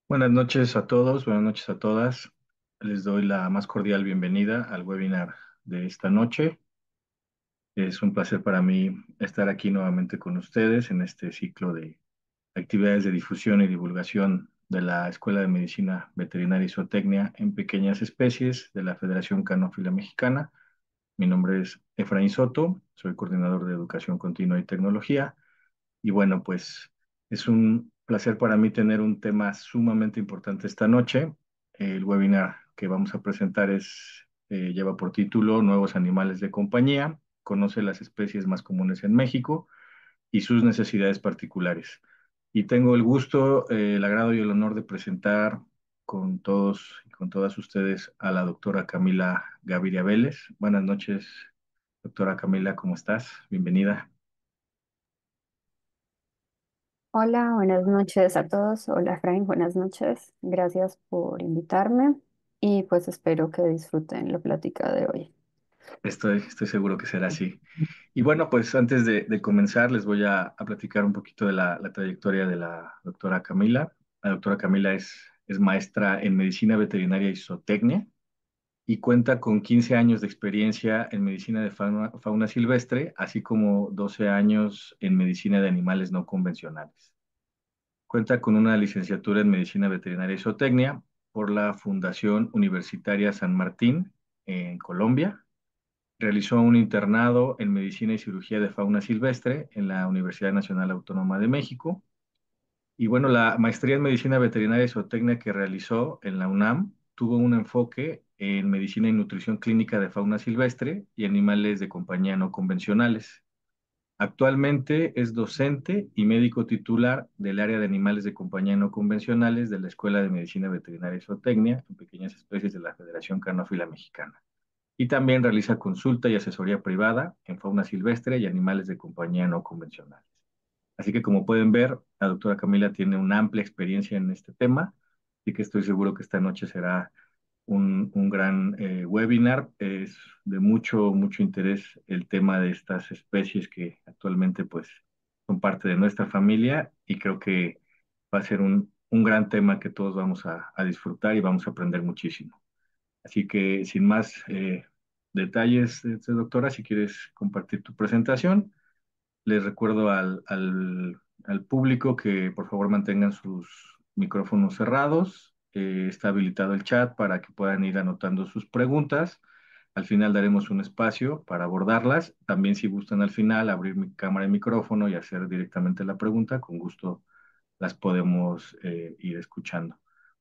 Buenas noches a todos, buenas noches a todas. Les doy la más cordial bienvenida al webinar de esta noche. Es un placer para mí estar aquí nuevamente con ustedes en este ciclo de actividades de difusión y divulgación de la Escuela de Medicina Veterinaria y Zootecnia en Pequeñas Especies de la Federación Canófila Mexicana. Mi nombre es Efraín Soto, soy coordinador de Educación Continua y Tecnología. Y bueno, pues es un placer para mí tener un tema sumamente importante esta noche. El webinar que vamos a presentar lleva por título Nuevos animales de compañía, conoce las especies más comunes en México y sus necesidades particulares. Y tengo el gusto, el agrado y el honor de presentar con todos y con todas ustedes a la doctora Camila Gaviria Vélez. Buenas noches, doctora Camila, ¿cómo estás? Bienvenida. Hola, buenas noches a todos. Hola, Efraín, buenas noches. Gracias por invitarme y pues espero que disfruten la plática de hoy. Estoy seguro que será así. Y bueno, pues antes de comenzar, les voy a platicar un poquito de la trayectoria de la doctora Camila. La doctora Camila es maestra en medicina veterinaria y zootecnia y cuenta con 15 años de experiencia en medicina de fauna silvestre, así como 12 años en medicina de animales no convencionales. Cuenta con una licenciatura en medicina veterinaria y zootecnia por la Fundación Universitaria San Martín en Colombia. Realizó un internado en Medicina y Cirugía de Fauna Silvestre en la Universidad Nacional Autónoma de México. Y bueno, la maestría en Medicina Veterinaria y Zootecnia que realizó en la UNAM tuvo un enfoque en Medicina y Nutrición Clínica de Fauna Silvestre y animales de compañía no convencionales. Actualmente es docente y médico titular del área de animales de compañía no convencionales de la Escuela de Medicina Veterinaria y Zootecnia en Pequeñas Especies de la Federación Canófila Mexicana. Y también realiza consulta y asesoría privada en fauna silvestre y animales de compañía no convencionales. Así que como pueden ver, la doctora Camila tiene una amplia experiencia en este tema, así que estoy seguro que esta noche será un gran webinar. Es de mucho interés el tema de estas especies que actualmente pues son parte de nuestra familia y creo que va a ser un gran tema que todos vamos a disfrutar y vamos a aprender muchísimo. Así que sin más detalles, doctora, si quieres compartir tu presentación, les recuerdo al público que por favor mantengan sus micrófonos cerrados. Está habilitado el chat para que puedan ir anotando sus preguntas. Al final daremos un espacio para abordarlas. También si gustan al final abrir mi cámara y micrófono y hacer directamente la pregunta, con gusto las podemos ir escuchando.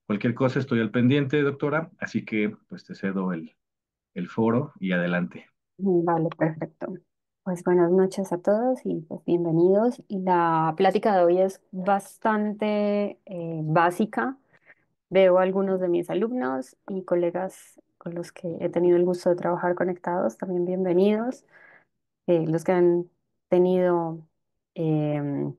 Cualquier cosa estoy al pendiente, doctora, así que pues te cedo el foro y adelante. Vale, perfecto. Pues buenas noches a todos y pues bienvenidos. Y la plática de hoy es bastante básica. Veo a algunos de mis alumnos y colegas con los que he tenido el gusto de trabajar conectados, también bienvenidos. Los que han tenido em,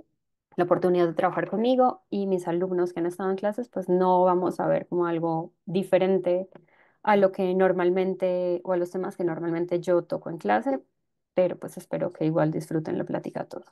la oportunidad de trabajar conmigo y mis alumnos que han estado en clases, pues no vamos a ver como algo diferente a lo que normalmente o a los temas que normalmente yo toco en clase, pero pues espero que igual disfruten la plática todos.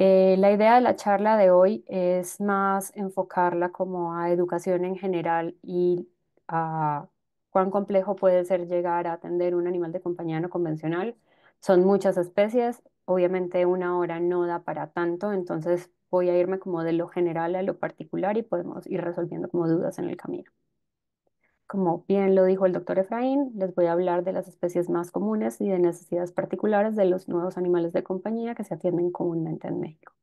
La idea de la charla de hoy es más enfocarla como a educación en general y a cuán complejo puede ser llegar a atender un animal de compañía no convencional. Son muchas especies, obviamente una hora no da para tanto, entonces voy a irme como de lo general a lo particular y podemos ir resolviendo como dudas en el camino. Como bien lo dijo el doctor Efraín, les voy a hablar de las especies más comunes y de necesidades particulares de los nuevos animales de compañía que se atienden comúnmente en México.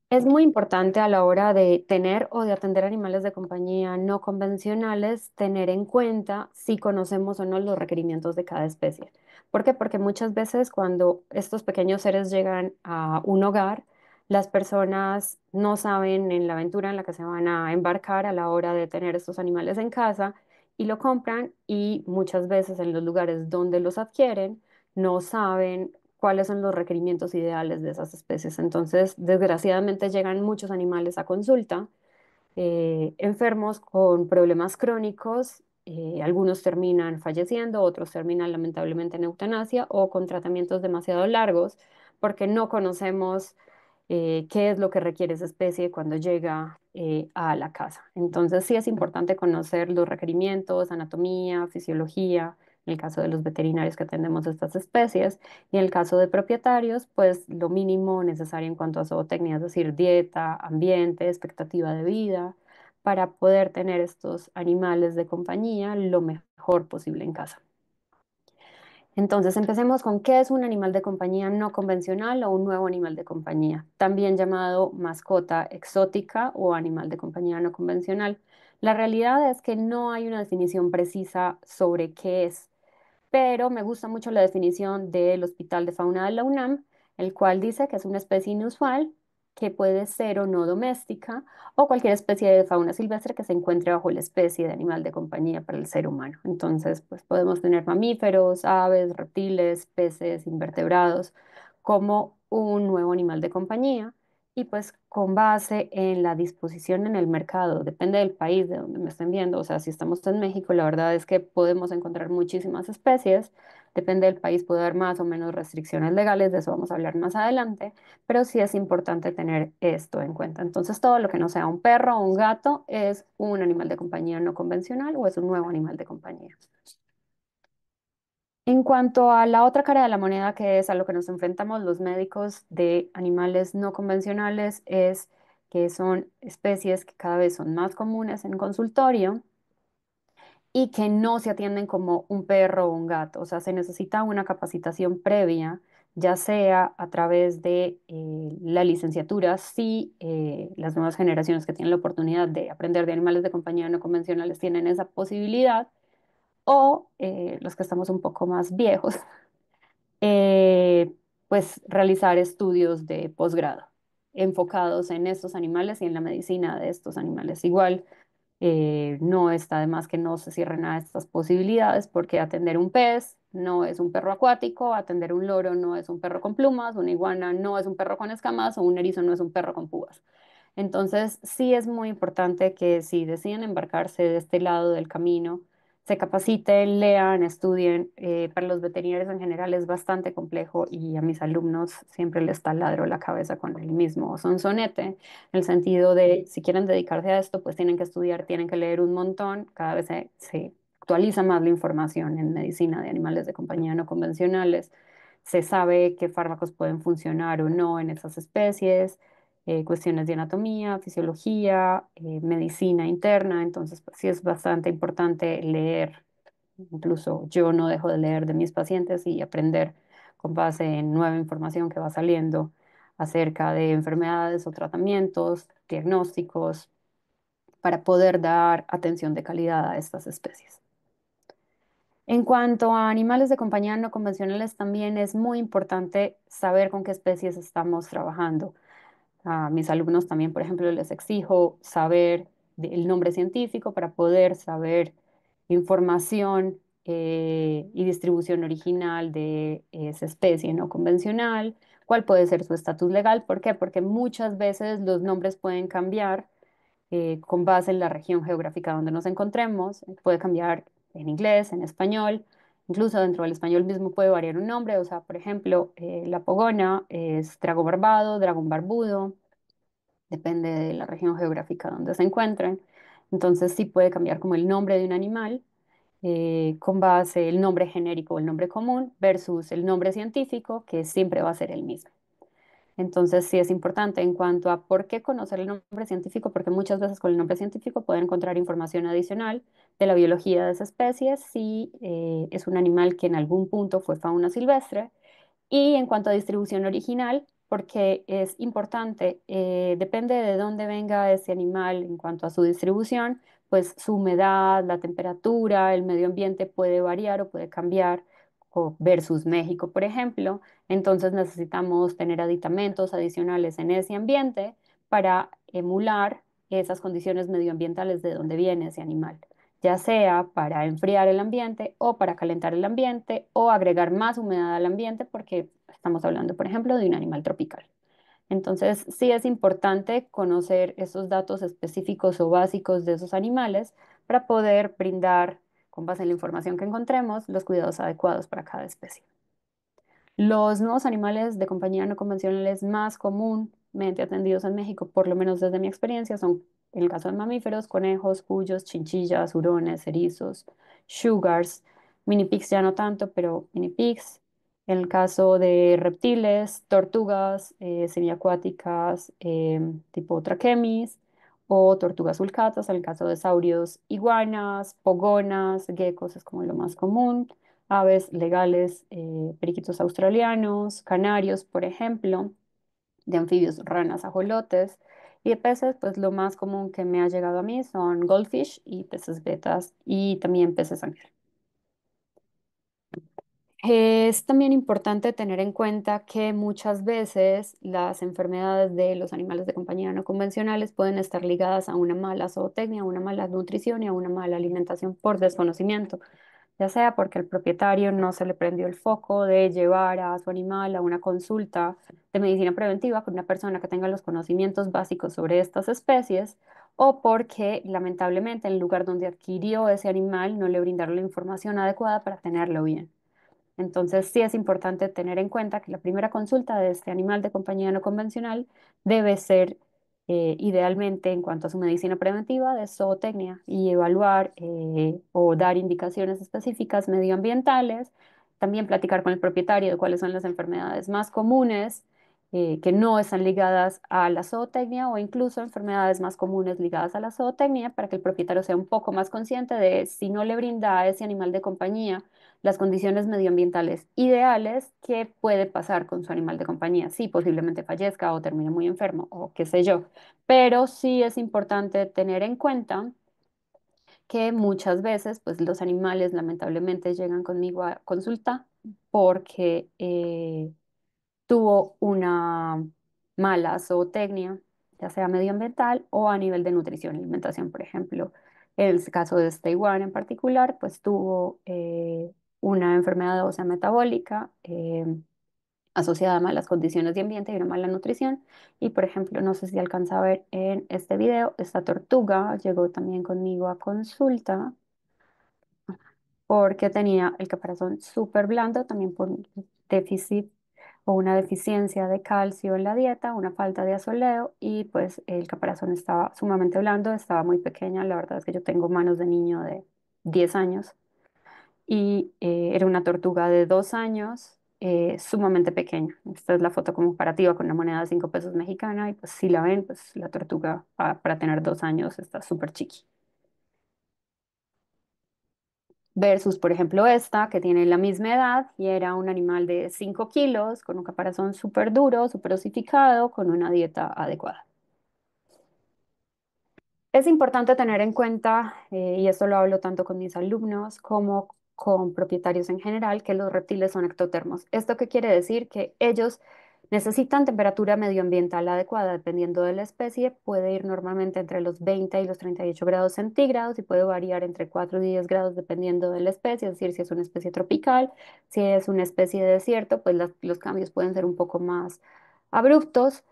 Es muy importante a la hora de tener o de atender animales de compañía no convencionales, tener en cuenta si conocemos o no los requerimientos de cada especie. ¿Por qué? Porque muchas veces cuando estos pequeños seres llegan a un hogar, las personas no saben en la aventura en la que se van a embarcar a la hora de tener estos animales en casa y lo compran y muchas veces en los lugares donde los adquieren no saben cuáles son los requerimientos ideales de esas especies. Entonces, desgraciadamente llegan muchos animales a consulta, enfermos con problemas crónicos. Algunos terminan falleciendo, otros terminan lamentablemente en eutanasia o con tratamientos demasiado largos porque no conocemos qué es lo que requiere esa especie cuando llega a la casa. Entonces sí es importante conocer los requerimientos, anatomía, fisiología, en el caso de los veterinarios que atendemos estas especies, y en el caso de propietarios, pues lo mínimo necesario en cuanto a zootecnia, es decir, dieta, ambiente, expectativa de vida, para poder tener estos animales de compañía lo mejor posible en casa. Entonces, empecemos con qué es un animal de compañía no convencional o un nuevo animal de compañía, también llamado mascota exótica o animal de compañía no convencional. La realidad es que no hay una definición precisa sobre qué es, pero me gusta mucho la definición del Hospital de Fauna de la UNAM, el cual dice que es una especie inusual que puede ser o no doméstica o cualquier especie de fauna silvestre que se encuentre bajo la especie de animal de compañía para el ser humano. Entonces, pues podemos tener mamíferos, aves, reptiles, peces, invertebrados como un nuevo animal de compañía y pues con base en la disposición en el mercado, depende del país de donde me estén viendo, o sea, si estamos en México, la verdad es que podemos encontrar muchísimas especies, depende del país, puede haber más o menos restricciones legales, de eso vamos a hablar más adelante, pero sí es importante tener esto en cuenta. Entonces, todo lo que no sea un perro o un gato es un animal de compañía no convencional o es un nuevo animal de compañía. En cuanto a la otra cara de la moneda, que es a lo que nos enfrentamos los médicos de animales no convencionales, es que son especies que cada vez son más comunes en consultorio y que no se atienden como un perro o un gato. O sea, se necesita una capacitación previa, ya sea a través de la licenciatura, si las nuevas generaciones que tienen la oportunidad de aprender de animales de compañía no convencionales tienen esa posibilidad, o los que estamos un poco más viejos pues realizar estudios de posgrado enfocados en estos animales y en la medicina de estos animales. Igual no está de más que no se cierren a estas posibilidades porque atender un pez no es un perro acuático, atender un loro no es un perro con plumas, una iguana no es un perro con escamas o un erizo no es un perro con púas. Entonces, sí es muy importante que si deciden embarcarse de este lado del camino, se capaciten, lean, estudien. Para los veterinarios en general es bastante complejo y a mis alumnos siempre les taladro la cabeza con el mismo sonsonete, en el sentido de si quieren dedicarse a esto, pues tienen que estudiar, tienen que leer un montón, cada vez se actualiza más la información en medicina de animales de compañía no convencionales, se sabe qué fármacos pueden funcionar o no en esas especies, cuestiones de anatomía, fisiología, medicina interna, entonces pues, sí es bastante importante leer. Incluso yo no dejo de leer de mis pacientes y aprender con base en nueva información que va saliendo acerca de enfermedades o tratamientos, diagnósticos, para poder dar atención de calidad a estas especies. En cuanto a animales de compañía no convencionales, también es muy importante saber con qué especies estamos trabajando. A mis alumnos también, por ejemplo, les exijo saber el nombre científico para poder saber información y distribución original de esa especie no convencional, cuál puede ser su estatus legal. ¿Por qué? Porque muchas veces los nombres pueden cambiar con base en la región geográfica donde nos encontremos. Puede cambiar en inglés, en español. Incluso dentro del español mismo puede variar un nombre. O sea, por ejemplo, la pogona es dragón barbado, dragón barbudo, depende de la región geográfica donde se encuentren. Entonces sí puede cambiar como el nombre de un animal con base el nombre genérico o el nombre común versus el nombre científico, que siempre va a ser el mismo. Entonces sí es importante en cuanto a por qué conocer el nombre científico, porque muchas veces con el nombre científico pueden encontrar información adicional de la biología de esa especie, si es un animal que en algún punto fue fauna silvestre y en cuanto a distribución original, porque es importante, depende de dónde venga ese animal en cuanto a su distribución, pues su humedad, la temperatura, el medio ambiente puede variar o puede cambiar versus México, por ejemplo. Entonces necesitamos tener aditamentos adicionales en ese ambiente para emular esas condiciones medioambientales de donde viene ese animal, ya sea para enfriar el ambiente o para calentar el ambiente o agregar más humedad al ambiente porque estamos hablando, por ejemplo, de un animal tropical. Entonces, sí es importante conocer esos datos específicos o básicos de esos animales para poder brindar, con base en la información que encontremos, los cuidados adecuados para cada especie. Los nuevos animales de compañía no convencionales más comunes mayormente atendidos en México, por lo menos desde mi experiencia, son, en el caso de mamíferos, conejos, cuyos, chinchillas, hurones, erizos, sugars, mini pigs ya no tanto, pero mini pigs. En el caso de reptiles, tortugas semiacuáticas tipo traquemis o tortugas sulcatas, en el caso de saurios, iguanas, pogonas, geckos es como lo más común, aves legales, periquitos australianos, canarios, por ejemplo, de anfibios, ranas, ajolotes, y de peces, pues lo más común que me ha llegado a mí son goldfish y peces betas y también peces ángel. Es también importante tener en cuenta que muchas veces las enfermedades de los animales de compañía no convencionales pueden estar ligadas a una mala zootecnia, a una mala nutrición y a una mala alimentación por desconocimiento, ya sea porque el propietario no se le prendió el foco de llevar a su animal a una consulta de medicina preventiva con una persona que tenga los conocimientos básicos sobre estas especies, o porque lamentablemente el lugar donde adquirió ese animal no le brindaron la información adecuada para tenerlo bien. Entonces, sí es importante tener en cuenta que la primera consulta de este animal de compañía no convencional debe ser idealmente en cuanto a su medicina preventiva de zootecnia y evaluar o dar indicaciones específicas medioambientales, también platicar con el propietario de cuáles son las enfermedades más comunes que no están ligadas a la zootecnia o incluso enfermedades más comunes ligadas a la zootecnia para que el propietario sea un poco más consciente de si no le brinda a ese animal de compañía las condiciones medioambientales ideales, qué puede pasar con su animal de compañía. Sí, posiblemente fallezca o termine muy enfermo o qué sé yo. Pero sí es importante tener en cuenta que muchas veces, pues los animales lamentablemente llegan conmigo a consulta porque tuvo una mala zootecnia, ya sea medioambiental o a nivel de nutrición y alimentación, por ejemplo. En el caso de este iguana en particular, pues tuvo una enfermedad ósea metabólica asociada a malas condiciones de ambiente y una mala nutrición. Y, por ejemplo, no sé si alcanza a ver en este video, esta tortuga llegó también conmigo a consulta porque tenía el caparazón súper blando, también por un déficit o una deficiencia de calcio en la dieta, una falta de asoleo y pues el caparazón estaba sumamente blando, estaba muy pequeña, la verdad es que yo tengo manos de niño de 10 años y era una tortuga de 2 años, sumamente pequeña. Esta es la foto comparativa con una moneda de 5 pesos mexicana y pues si la ven, pues la tortuga para tener 2 años está súper chiqui. Versus, por ejemplo, esta, que tiene la misma edad y era un animal de 5 kilos, con un caparazón súper duro, súper osificado, con una dieta adecuada. Es importante tener en cuenta, y esto lo hablo tanto con mis alumnos como con propietarios en general, que los reptiles son ectotermos. ¿Esto qué quiere decir? Que ellos necesitan temperatura medioambiental adecuada, dependiendo de la especie, puede ir normalmente entre los 20 y los 38 grados centígrados y puede variar entre 4 y 10 grados dependiendo de la especie, es decir, si es una especie tropical, si es una especie de desierto, pues los cambios pueden ser un poco más abruptos.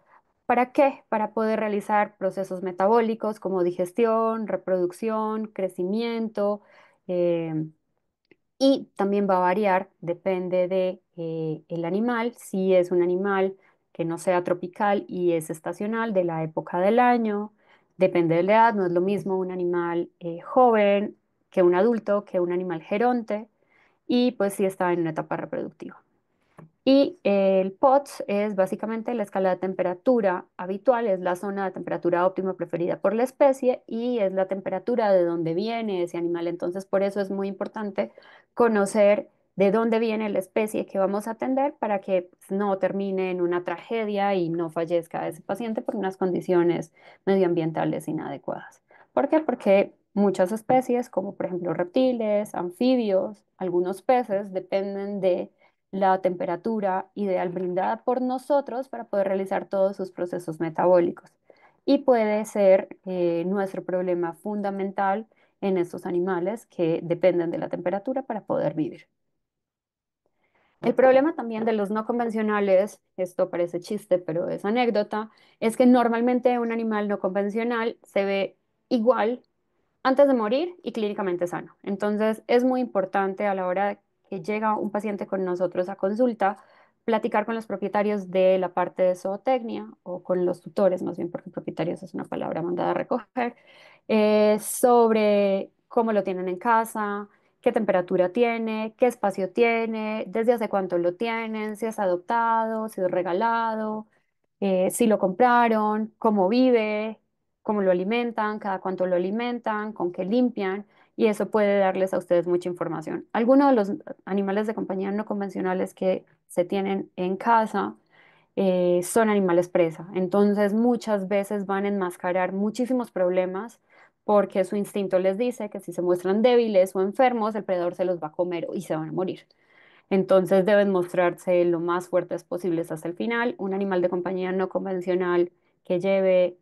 ¿Para qué? Para poder realizar procesos metabólicos como digestión, reproducción, crecimiento, eh, y también va a variar, depende de el animal, si es un animal que no sea tropical y es estacional, de la época del año, depende de la edad, no es lo mismo un animal joven que un adulto, que un animal geronte, y pues si está en una etapa reproductiva. Y el POTS es básicamente la escala de temperatura habitual, es la zona de temperatura óptima preferida por la especie y es la temperatura de dónde viene ese animal. Entonces, por eso es muy importante conocer de dónde viene la especie que vamos a atender para que pues, no termine en una tragedia y no fallezca ese paciente por unas condiciones medioambientales inadecuadas. ¿Por qué? Porque muchas especies, como por ejemplo reptiles, anfibios, algunos peces, dependen de la temperatura ideal brindada por nosotros para poder realizar todos sus procesos metabólicos. Y puede ser nuestro problema fundamental en estos animales que dependen de la temperatura para poder vivir. El problema también de los no convencionales, esto parece chiste, pero es anécdota, es que normalmente un animal no convencional se ve igual antes de morir y clínicamente sano. Entonces, es muy importante a la hora que llega un paciente con nosotros a consulta platicar con los propietarios de la parte de zootecnia o con los tutores, más bien porque propietarios es una palabra mandada a recoger, sobre cómo lo tienen en casa, qué temperatura tiene, qué espacio tiene, desde hace cuánto lo tienen, si es adoptado, si es regalado, si lo compraron, cómo vive, cómo lo alimentan, cada cuánto lo alimentan, con qué limpian, y eso puede darles a ustedes mucha información. Algunos de los animales de compañía no convencionales que se tienen en casa son animales presa, entonces muchas veces van a enmascarar muchísimos problemas porque su instinto les dice que si se muestran débiles o enfermos, el predador se los va a comer y se van a morir. Entonces deben mostrarse lo más fuertes posibles hasta el final. Un animal de compañía no convencional que lleve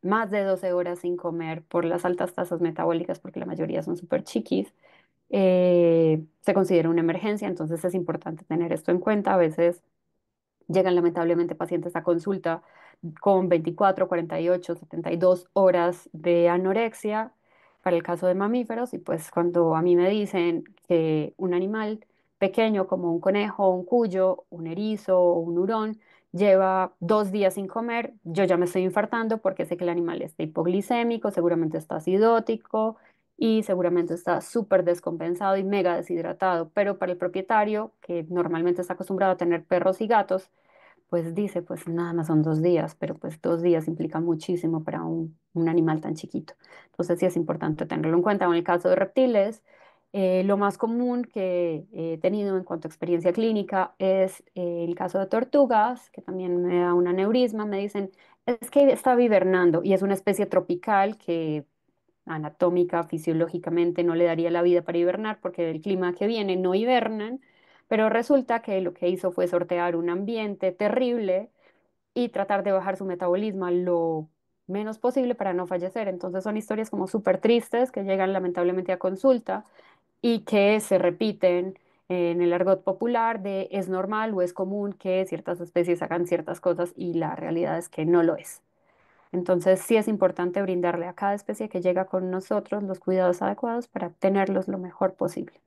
más de 12 horas sin comer por las altas tasas metabólicas, porque la mayoría son súper chiquis, se considera una emergencia. Entonces es importante tener esto en cuenta. A veces llegan lamentablemente pacientes a consulta con 24, 48, 72 horas de anorexia para el caso de mamíferos y pues cuando a mí me dicen que un animal pequeño como un conejo, un cuyo, un erizo o un hurón lleva 2 días sin comer, yo ya me estoy infartando porque sé que el animal está hipoglicémico, seguramente está acidótico y seguramente está súper descompensado y mega deshidratado, pero para el propietario, que normalmente está acostumbrado a tener perros y gatos, pues dice, pues nada más son 2 días, pero pues 2 días implica muchísimo para un animal tan chiquito. Entonces sí es importante tenerlo en cuenta. En el caso de reptiles, lo más común que he tenido en cuanto a experiencia clínica es el caso de tortugas, que también me da un aneurisma, me dicen, es que está hibernando y es una especie tropical que anatómica, fisiológicamente no le daría la vida para hibernar porque del clima que viene no hibernan, pero resulta que lo que hizo fue sortear un ambiente terrible y tratar de bajar su metabolismo a lo menos posible para no fallecer. Entonces son historias como súper tristes que llegan lamentablemente a consulta y que se repiten en el argot popular de es normal o es común que ciertas especies hagan ciertas cosas y la realidad es que no lo es. Entonces, sí es importante brindarle a cada especie que llega con nosotros los cuidados adecuados para tenerlos lo mejor posible.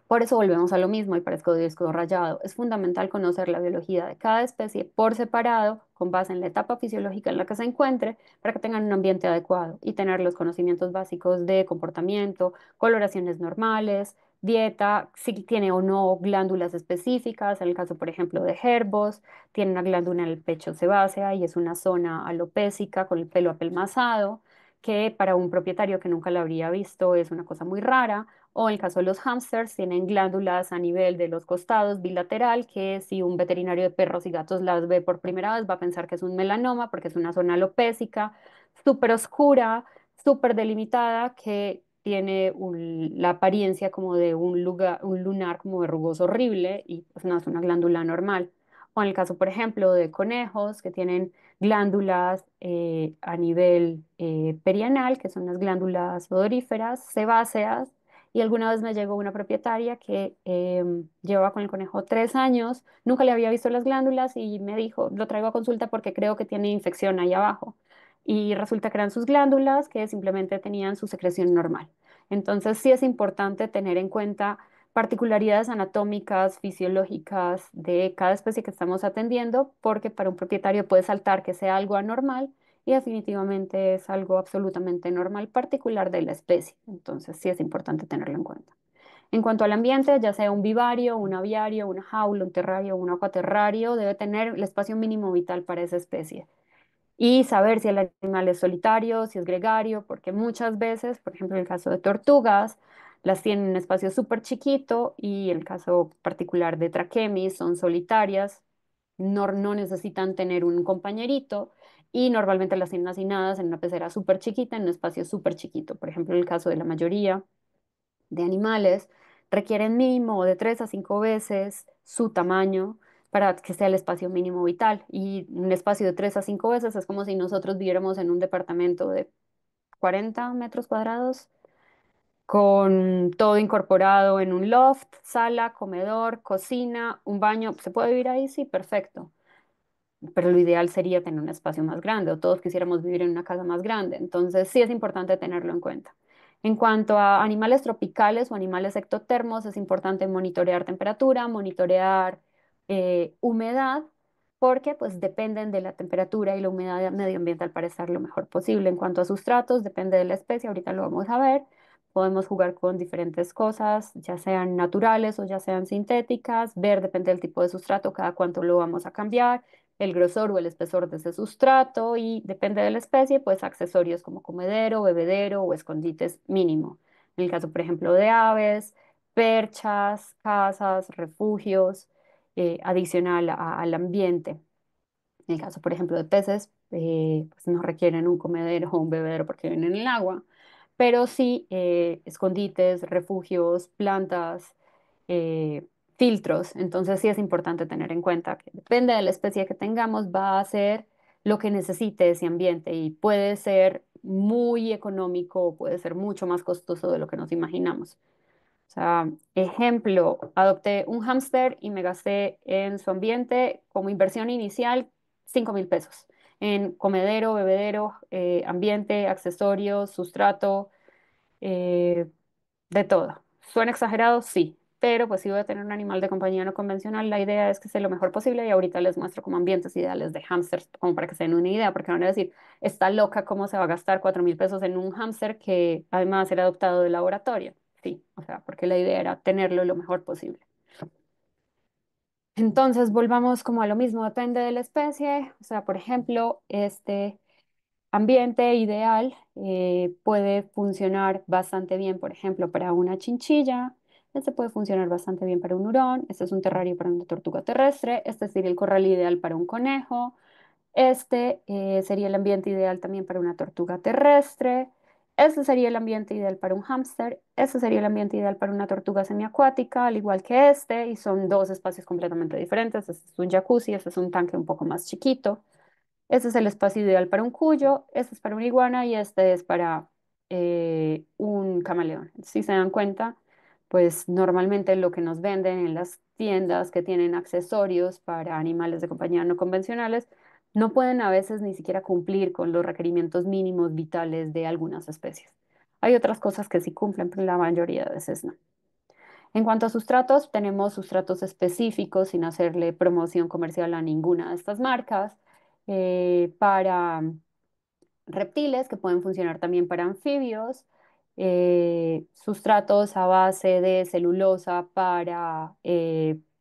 Por eso volvemos a lo mismo y parezco disco rayado. Es fundamental conocer la biología de cada especie por separado, con base en la etapa fisiológica en la que se encuentre, para que tengan un ambiente adecuado y tener los conocimientos básicos de comportamiento, coloraciones normales, dieta, si tiene o no glándulas específicas. En el caso, por ejemplo, de Herbos, tiene una glándula en el pecho sebácea y es una zona alopécica con el pelo apelmazado, que para un propietario que nunca la habría visto es una cosa muy rara. O en el caso de los hámsters, tienen glándulas a nivel de los costados bilateral, que si un veterinario de perros y gatos las ve por primera vez va a pensar que es un melanoma porque es una zona alopécica, súper oscura, súper delimitada, que tiene la apariencia como de un lugar, un lunar como verrugoso horrible y pues no es una glándula normal. O en el caso, por ejemplo, de conejos que tienen glándulas a nivel perianal, que son las glándulas odoríferas, sebáceas, y alguna vez me llegó una propietaria que llevaba con el conejo 3 años, nunca le había visto las glándulas y me dijo, lo traigo a consulta porque creo que tiene infección ahí abajo. Y resulta que eran sus glándulas que simplemente tenían su secreción normal. Entonces sí es importante tener en cuenta particularidades anatómicas, fisiológicas de cada especie que estamos atendiendo, porque para un propietario puede saltar que sea algo anormal y definitivamente es algo absolutamente normal, particular de la especie. Entonces, sí es importante tenerlo en cuenta. En cuanto al ambiente, ya sea un vivario, un aviario, una jaula, un terrario, un acuaterrario, debe tener el espacio mínimo vital para esa especie. Y saber si el animal es solitario, si es gregario, porque muchas veces, por ejemplo, en el caso de tortugas, las tienen en un espacio súper chiquito y en el caso particular de traquemis son solitarias, no necesitan tener un compañerito y normalmente las tienen hacinadas en una pecera súper chiquita, en un espacio súper chiquito. Por ejemplo, en el caso de la mayoría de animales, requieren mínimo de 3 a 5 veces su tamaño para que sea el espacio mínimo vital. Y un espacio de 3 a 5 veces es como si nosotros viviéramos en un departamento de 40 metros cuadrados con todo incorporado en un loft, sala, comedor, cocina, un baño. ¿Se puede vivir ahí? Sí, perfecto, pero lo ideal sería tener un espacio más grande o todos quisiéramos vivir en una casa más grande. Entonces sí es importante tenerlo en cuenta. En cuanto a animales tropicales o animales ectotermos, es importante monitorear temperatura, monitorear humedad, porque pues dependen de la temperatura y la humedad medioambiental para estar lo mejor posible. En cuanto a sustratos, depende de la especie, ahorita lo vamos a ver. Podemos jugar con diferentes cosas, ya sean naturales o ya sean sintéticas, ver depende del tipo de sustrato, cada cuánto lo vamos a cambiar, el grosor o el espesor de ese sustrato y depende de la especie, pues accesorios como comedero, bebedero o escondites mínimo. En el caso, por ejemplo, de aves, perchas, casas, refugios, adicional al ambiente. En el caso, por ejemplo, de peces, pues no requieren un comedero o un bebedero porque viven en el agua, pero sí escondites, refugios, plantas, eh, filtros. Entonces sí es importante tener en cuenta que depende de la especie que tengamos, va a ser lo que necesite ese ambiente y puede ser muy económico o puede ser mucho más costoso de lo que nos imaginamos. O sea, ejemplo, adopté un hámster y me gasté en su ambiente como inversión inicial 5.000 pesos en comedero, bebedero, ambiente, accesorios, sustrato, eh, de todo. ¿Suena exagerado? Sí, pero pues si voy a tener un animal de compañía no convencional, la idea es que sea lo mejor posible y ahorita les muestro como ambientes ideales de hámsters, como para que se den una idea, porque van a decir, está loca, ¿cómo se va a gastar 4.000 pesos en un hámster que además era adoptado de laboratorio? Sí, o sea, porque la idea era tenerlo lo mejor posible. Entonces, volvamos como a lo mismo, depende de la especie. O sea, por ejemplo, este ambiente ideal puede funcionar bastante bien, por ejemplo, para una chinchilla. Este puede funcionar bastante bien para un hurón. Este es un terrario para una tortuga terrestre. Este sería el corral ideal para un conejo. Este sería el ambiente ideal también para una tortuga terrestre. Este sería el ambiente ideal para un hámster. Este sería el ambiente ideal para una tortuga semiacuática, al igual que este. Y son dos espacios completamente diferentes. Este es un jacuzzi, este es un tanque un poco más chiquito. Este es el espacio ideal para un cuyo, este es para una iguana y este es para un camaleón. Si se dan cuenta, pues normalmente lo que nos venden en las tiendas que tienen accesorios para animales de compañía no convencionales no pueden a veces ni siquiera cumplir con los requerimientos mínimos vitales de algunas especies. Hay otras cosas que sí cumplen, pero la mayoría de veces no. En cuanto a sustratos, tenemos sustratos específicos sin hacerle promoción comercial a ninguna de estas marcas para reptiles que pueden funcionar también para anfibios, sustratos a base de celulosa para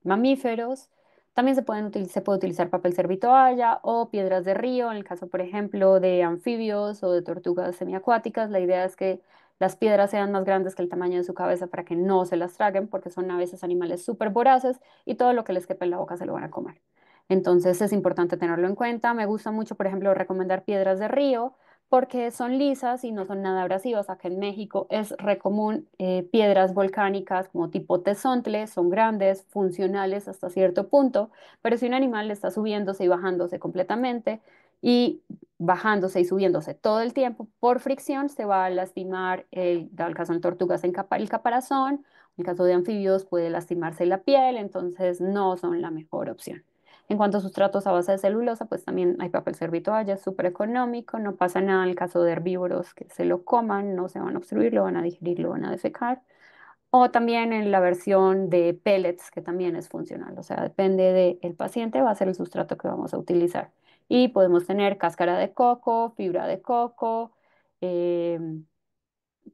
mamíferos. También se puede utilizar papel servitoalla o piedras de río, en el caso, por ejemplo, de anfibios o de tortugas semiacuáticas. La idea es que las piedras sean más grandes que el tamaño de su cabeza para que no se las traguen, porque son a veces animales súper voraces y todo lo que les quepa en la boca se lo van a comer. Entonces es importante tenerlo en cuenta. Me gusta mucho, por ejemplo, recomendar piedras de río porque son lisas y no son nada abrasivas. Acá en México es re común piedras volcánicas como tipo tezontle, son grandes, funcionales hasta cierto punto, pero si un animal está subiéndose y bajándose completamente y bajándose y subiéndose todo el tiempo por fricción, se va a lastimar, dado el caso de tortugas, el caparazón, en el caso de anfibios puede lastimarse la piel, entonces no son la mejor opción. En cuanto a sustratos a base de celulosa, pues también hay papel servitoalla, es súper económico, no pasa nada en el caso de herbívoros que se lo coman, no se van a obstruir, lo van a digerir, lo van a defecar. O también en la versión de pellets, que también es funcional, o sea, depende del paciente, va a ser el sustrato que vamos a utilizar. Y podemos tener cáscara de coco, fibra de coco, em,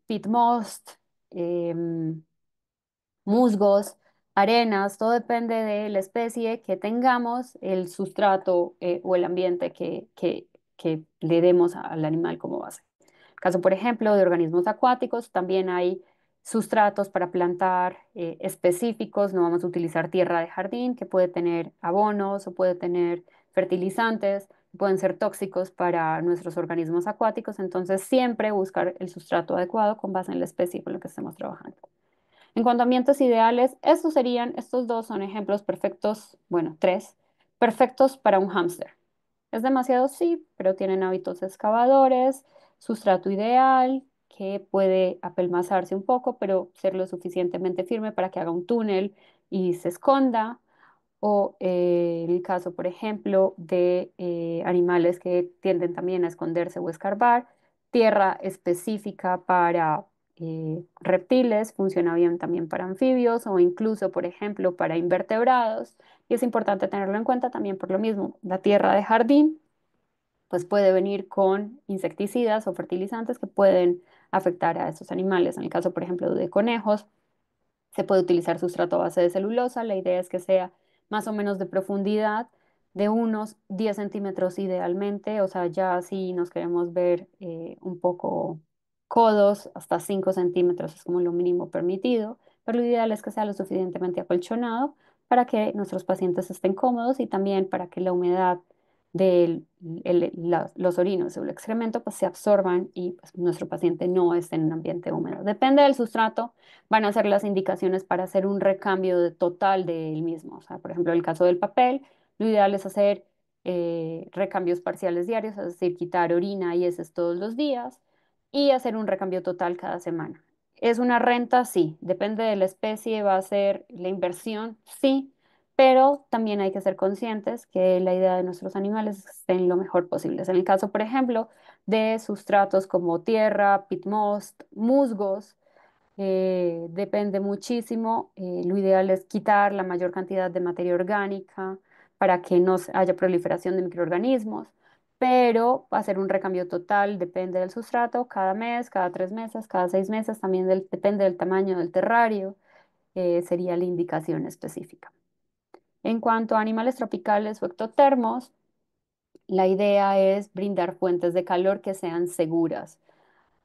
peat moss, em, musgos, arenas, todo depende de la especie que tengamos, el sustrato o el ambiente que le demos al animal como base. Caso, por ejemplo, de organismos acuáticos, también hay sustratos para plantar específicos, no vamos a utilizar tierra de jardín que puede tener abonos o puede tener fertilizantes, pueden ser tóxicos para nuestros organismos acuáticos, entonces siempre buscar el sustrato adecuado con base en la especie con la que estemos trabajando. En cuanto a ambientes ideales, estos dos son ejemplos perfectos, bueno, tres, perfectos para un hámster. ¿Es demasiado? Sí, pero tienen hábitos excavadores, sustrato ideal, que puede apelmazarse un poco, pero ser lo suficientemente firme para que haga un túnel y se esconda. O en el caso, por ejemplo, de animales que tienden también a esconderse o escarbar, tierra específica para reptiles, funciona bien también para anfibios o incluso, por ejemplo, para invertebrados. Y es importante tenerlo en cuenta también por lo mismo. La tierra de jardín pues puede venir con insecticidas o fertilizantes que pueden afectar a estos animales. En el caso, por ejemplo, de conejos, se puede utilizar sustrato a base de celulosa. La idea es que sea más o menos de profundidad de unos 10 centímetros idealmente. O sea, ya si nos queremos ver un poco codos, hasta 5 centímetros es como lo mínimo permitido. Pero lo ideal es que sea lo suficientemente acolchonado para que nuestros pacientes estén cómodos y también para que la humedad de los orinos o el excremento pues se absorban y pues, nuestro paciente no esté en un ambiente húmedo. Depende del sustrato, van a ser las indicaciones para hacer un recambio total del mismo. O sea, por ejemplo, en el caso del papel, lo ideal es hacer recambios parciales diarios, es decir, quitar orina y heces todos los días y hacer un recambio total cada semana. ¿Es una renta? Sí. Depende de la especie, va a ser la inversión, sí, pero también hay que ser conscientes que la idea de nuestros animales es que estén lo mejor posible. En el caso, por ejemplo, de sustratos como tierra, pit moss, musgos, depende muchísimo. Lo ideal es quitar la mayor cantidad de materia orgánica para que no haya proliferación de microorganismos, pero hacer un recambio total depende del sustrato, cada mes, cada 3 meses, cada 6 meses, también depende del tamaño del terrario, sería la indicación específica. En cuanto a animales tropicales o ectotermos, la idea es brindar fuentes de calor que sean seguras.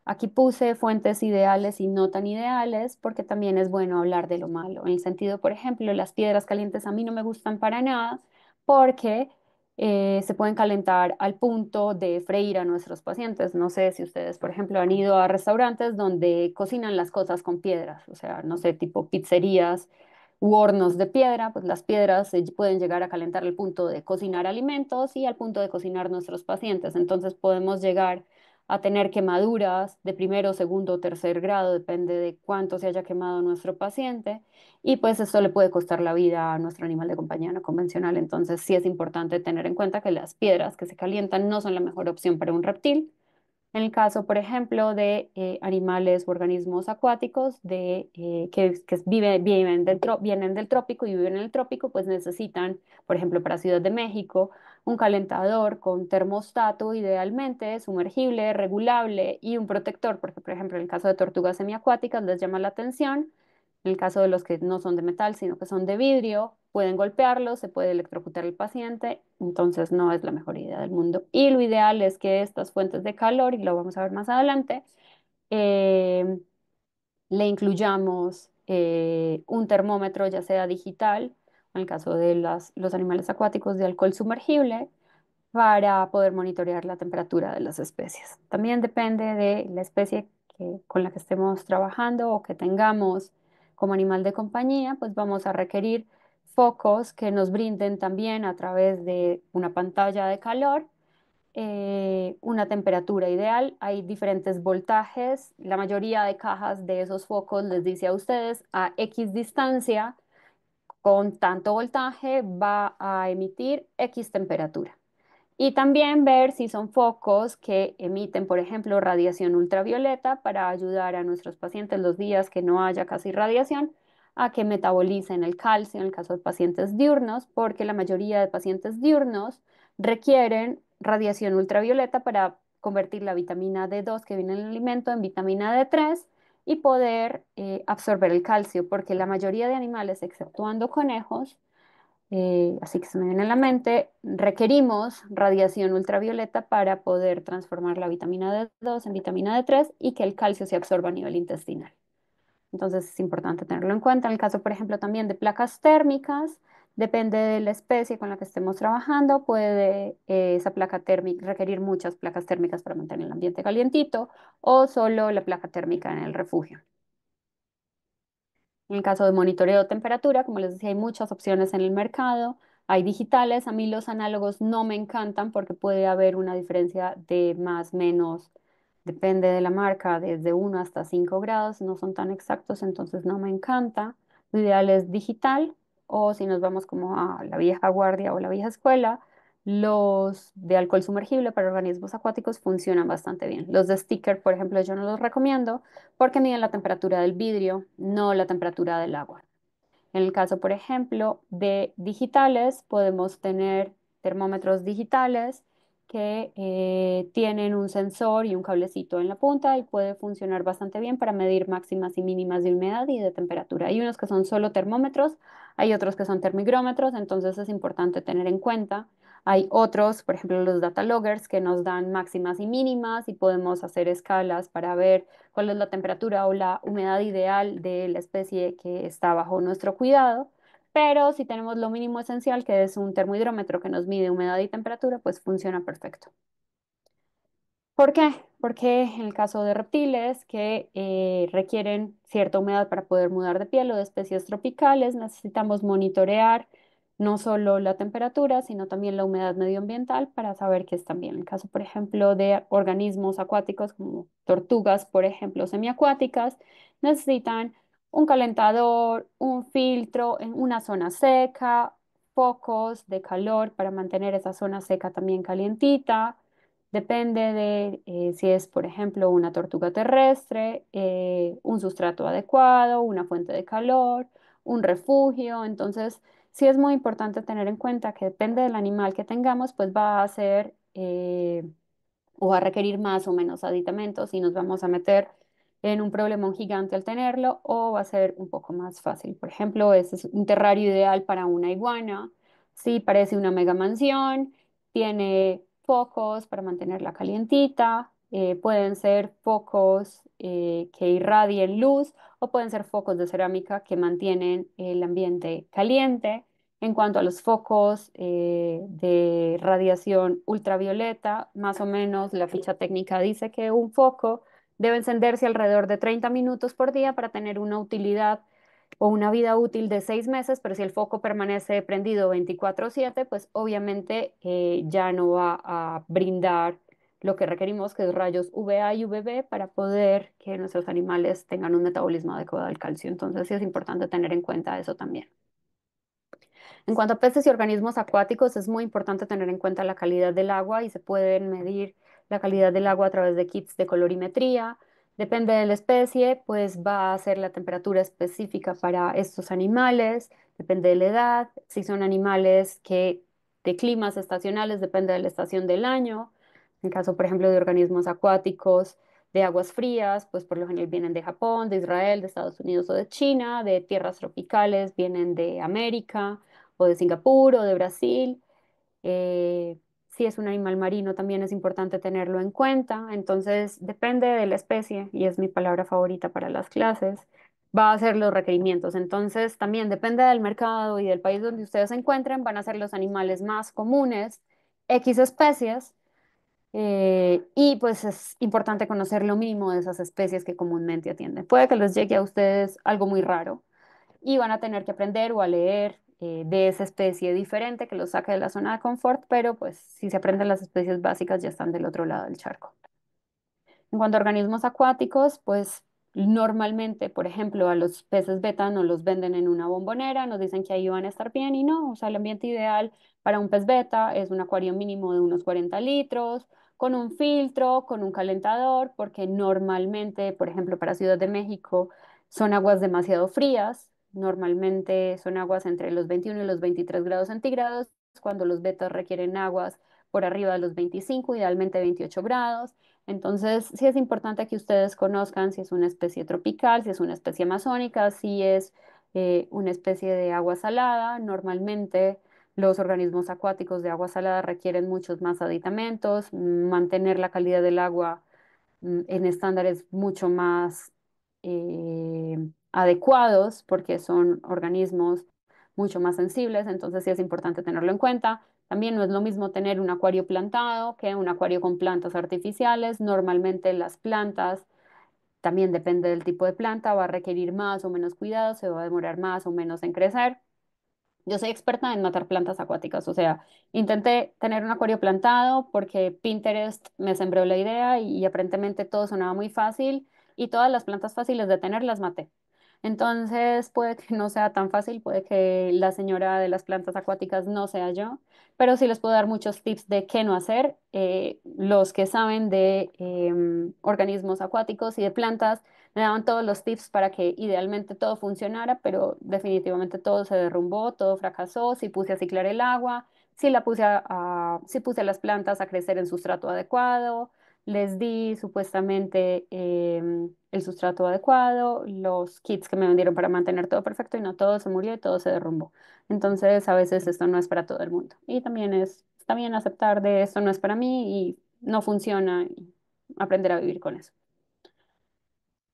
Aquí puse fuentes ideales y no tan ideales porque también es bueno hablar de lo malo. En el sentido, por ejemplo, las piedras calientes a mí no me gustan para nada porque se pueden calentar al punto de freír a nuestros pacientes. No sé si ustedes, por ejemplo, han ido a restaurantes donde cocinan las cosas con piedras, o sea, no sé, tipo pizzerías u hornos de piedra, pues las piedras se pueden llegar a calentar al punto de cocinar alimentos y al punto de cocinar nuestros pacientes. Entonces podemos llegar a tener quemaduras de primero, segundo o tercer grado, depende de cuánto se haya quemado nuestro paciente, y pues esto le puede costar la vida a nuestro animal de compañía no convencional. Entonces sí es importante tener en cuenta que las piedras que se calientan no son la mejor opción para un reptil. En el caso, por ejemplo, de animales o organismos acuáticos vienen del trópico y viven en el trópico, pues necesitan, por ejemplo, para Ciudad de México, un calentador con termostato, idealmente sumergible, regulable y un protector, porque, por ejemplo, en el caso de tortugas semiacuáticas les llama la atención. En el caso de los que no son de metal, sino que son de vidrio, pueden golpearlos, se puede electrocutar el paciente, entonces no es la mejor idea del mundo. Y lo ideal es que estas fuentes de calor, y lo vamos a ver más adelante, eh, le incluyamos un termómetro, ya sea digital, en el caso de los animales acuáticos, de alcohol sumergible, para poder monitorear la temperatura de las especies. También depende de la especie con la que estemos trabajando o que tengamos como animal de compañía, pues vamos a requerir focos que nos brinden también a través de una pantalla de calor una temperatura ideal. Hay diferentes voltajes. La mayoría de cajas de esos focos les dice a ustedes a X distancia, con tanto voltaje va a emitir X temperatura. Y también ver si son focos que emiten, por ejemplo, radiación ultravioleta para ayudar a nuestros pacientes los días que no haya casi radiación a que metabolicen el calcio en el caso de pacientes diurnos, porque la mayoría de pacientes diurnos requieren radiación ultravioleta para convertir la vitamina D2 que viene en el alimento en vitamina D3 y poder absorber el calcio, porque la mayoría de animales, exceptuando conejos, así que se me viene a la mente, requerimos radiación ultravioleta para poder transformar la vitamina D2 en vitamina D3 y que el calcio se absorba a nivel intestinal. Entonces es importante tenerlo en cuenta. En el caso, por ejemplo, también de placas térmicas, depende de la especie con la que estemos trabajando, puede esa placa térmica requerir muchas placas térmicas para mantener el ambiente calientito o solo la placa térmica en el refugio. En el caso de monitoreo de temperatura, como les decía, hay muchas opciones en el mercado. Hay digitales, a mí los análogos no me encantan porque puede haber una diferencia de más, menos, depende de la marca, desde 1 hasta 5 grados, no son tan exactos, entonces no me encanta. Lo ideal es digital o si nos vamos como a la vieja guardia o la vieja escuela, Los de alcohol sumergible para organismos acuáticos funcionan bastante bien. Los de sticker, por ejemplo, yo no los recomiendo porque miden la temperatura del vidrio, no la temperatura del agua. En el caso, por ejemplo, de digitales, podemos tener termómetros digitales que tienen un sensor y un cablecito en la punta y puede funcionar bastante bien para medir máximas y mínimas de humedad y de temperatura. Hay unos que son solo termómetros, hay otros que son termigrómetros, entonces es importante tener en cuenta. Hay otros, por ejemplo, los data loggers que nos dan máximas y mínimas y podemos hacer escalas para ver cuál es la temperatura o la humedad ideal de la especie que está bajo nuestro cuidado. Pero si tenemos lo mínimo esencial, que es un termohidrómetro que nos mide humedad y temperatura, pues funciona perfecto. ¿Por qué? Porque en el caso de reptiles que requieren cierta humedad para poder mudar de piel o de especies tropicales, necesitamos monitorear no solo la temperatura, sino también la humedad medioambiental para saber que están bien. En el caso, por ejemplo, de organismos acuáticos como tortugas, por ejemplo, semiacuáticas, necesitan un calentador, un filtro en una zona seca, focos de calor para mantener esa zona seca también calientita. Depende de si es, por ejemplo, una tortuga terrestre, un sustrato adecuado, una fuente de calor, un refugio. Entonces, sí es muy importante tener en cuenta que depende del animal que tengamos, pues va a ser o va a requerir más o menos aditamentos y nos vamos a meter en un problemón gigante al tenerlo o va a ser un poco más fácil. Por ejemplo, este es un terrario ideal para una iguana. Sí, parece una mega mansión, tiene focos para mantenerla calientita, pueden ser focos que irradien luz o pueden ser focos de cerámica que mantienen el ambiente caliente. En cuanto a los focos de radiación ultravioleta, más o menos la ficha técnica dice que un foco debe encenderse alrededor de 30 minutos por día para tener una utilidad o una vida útil de 6 meses, pero si el foco permanece prendido 24/7, pues obviamente ya no va a brindar lo que requerimos, que es rayos UVA y UVB, para poder que nuestros animales tengan un metabolismo adecuado del calcio. Entonces sí es importante tener en cuenta eso también. En cuanto a peces y organismos acuáticos, es muy importante tener en cuenta la calidad del agua y se pueden medir la calidad del agua a través de kits de colorimetría. Depende de la especie, pues va a ser la temperatura específica para estos animales, depende de la edad, si son animales que de climas estacionales, depende de la estación del año. En caso, por ejemplo, de organismos acuáticos de aguas frías, pues por lo general vienen de Japón, de Israel, de Estados Unidos o de China, de tierras tropicales, vienen de América o de Singapur o de Brasil. Si es un animal marino, también es importante tenerlo en cuenta. Entonces, depende de la especie, y es mi palabra favorita para las clases, va a ser los requerimientos. Entonces, también depende del mercado y del país donde ustedes se encuentren, van a ser los animales más comunes, X especies. Y pues es importante conocer lo mínimo de esas especies que comúnmente atienden. Puede que les llegue a ustedes algo muy raro, y van a tener que aprender o a leer de esa especie diferente que los saque de la zona de confort, pero pues si se aprenden las especies básicas ya están del otro lado del charco. En cuanto a organismos acuáticos, pues normalmente, por ejemplo, a los peces beta no los venden en una bombonera, nos dicen que ahí van a estar bien y no, o sea, el ambiente ideal para un pez beta es un acuario mínimo de unos 40 litros, con un filtro, con un calentador, porque normalmente, por ejemplo, para Ciudad de México son aguas demasiado frías, normalmente son aguas entre los 21 y los 23 grados centígrados, cuando los betas requieren aguas por arriba de los 25, idealmente 28 grados. Entonces, sí es importante que ustedes conozcan si es una especie tropical, si es una especie amazónica, si es una especie de agua salada. Normalmente los organismos acuáticos de agua salada requieren muchos más aditamentos, mantener la calidad del agua en estándares mucho más adecuados porque son organismos mucho más sensibles, entonces sí es importante tenerlo en cuenta. También no es lo mismo tener un acuario plantado que un acuario con plantas artificiales. Normalmente las plantas, también depende del tipo de planta, va a requerir más o menos cuidado, se va a demorar más o menos en crecer. Yo soy experta en matar plantas acuáticas, o sea, intenté tener un acuario plantado porque Pinterest me sembró la idea y aparentemente todo sonaba muy fácil y todas las plantas fáciles de tener las maté. Entonces puede que no sea tan fácil, puede que la señora de las plantas acuáticas no sea yo, pero sí les puedo dar muchos tips de qué no hacer. Los que saben de organismos acuáticos y de plantas me daban todos los tips para que idealmente todo funcionara, pero definitivamente todo se derrumbó, todo fracasó. Si puse a ciclar el agua, si puse a las plantas a crecer en sustrato adecuado, les di supuestamente el sustrato adecuado, los kits que me vendieron para mantener todo perfecto y no todo se murió y todo se derrumbó. Entonces, a veces esto no es para todo el mundo. Y también está bien aceptar de esto no es para mí y no funciona y aprender a vivir con eso.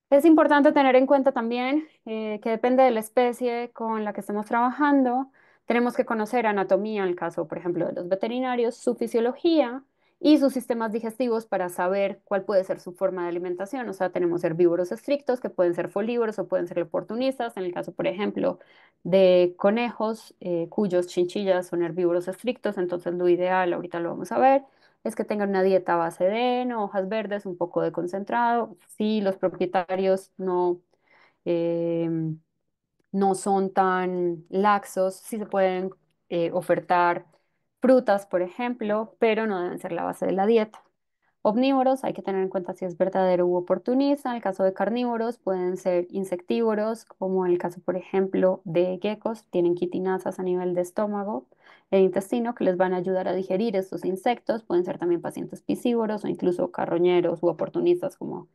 Es importante tener en cuenta también que depende de la especie con la que estemos trabajando. Tenemos que conocer anatomía, en el caso, por ejemplo, de los veterinarios, su fisiología y sus sistemas digestivos para saber cuál puede ser su forma de alimentación. O sea, tenemos herbívoros estrictos que pueden ser folívoros o pueden ser oportunistas. En el caso, por ejemplo, de conejos, cuyos chinchillas son herbívoros estrictos, entonces lo ideal, ahorita lo vamos a ver, es que tengan una dieta a base de heno, hojas verdes, un poco de concentrado. Si los propietarios eh, no son tan laxos, sí se pueden ofertar frutas, por ejemplo, pero no deben ser la base de la dieta. Omnívoros, hay que tener en cuenta si es verdadero u oportunista. En el caso de carnívoros, pueden ser insectívoros, como en el caso, por ejemplo, de geckos, tienen quitinasas a nivel de estómago e intestino que les van a ayudar a digerir estos insectos. Pueden ser también pacientes piscívoros o incluso carroñeros u oportunistas, como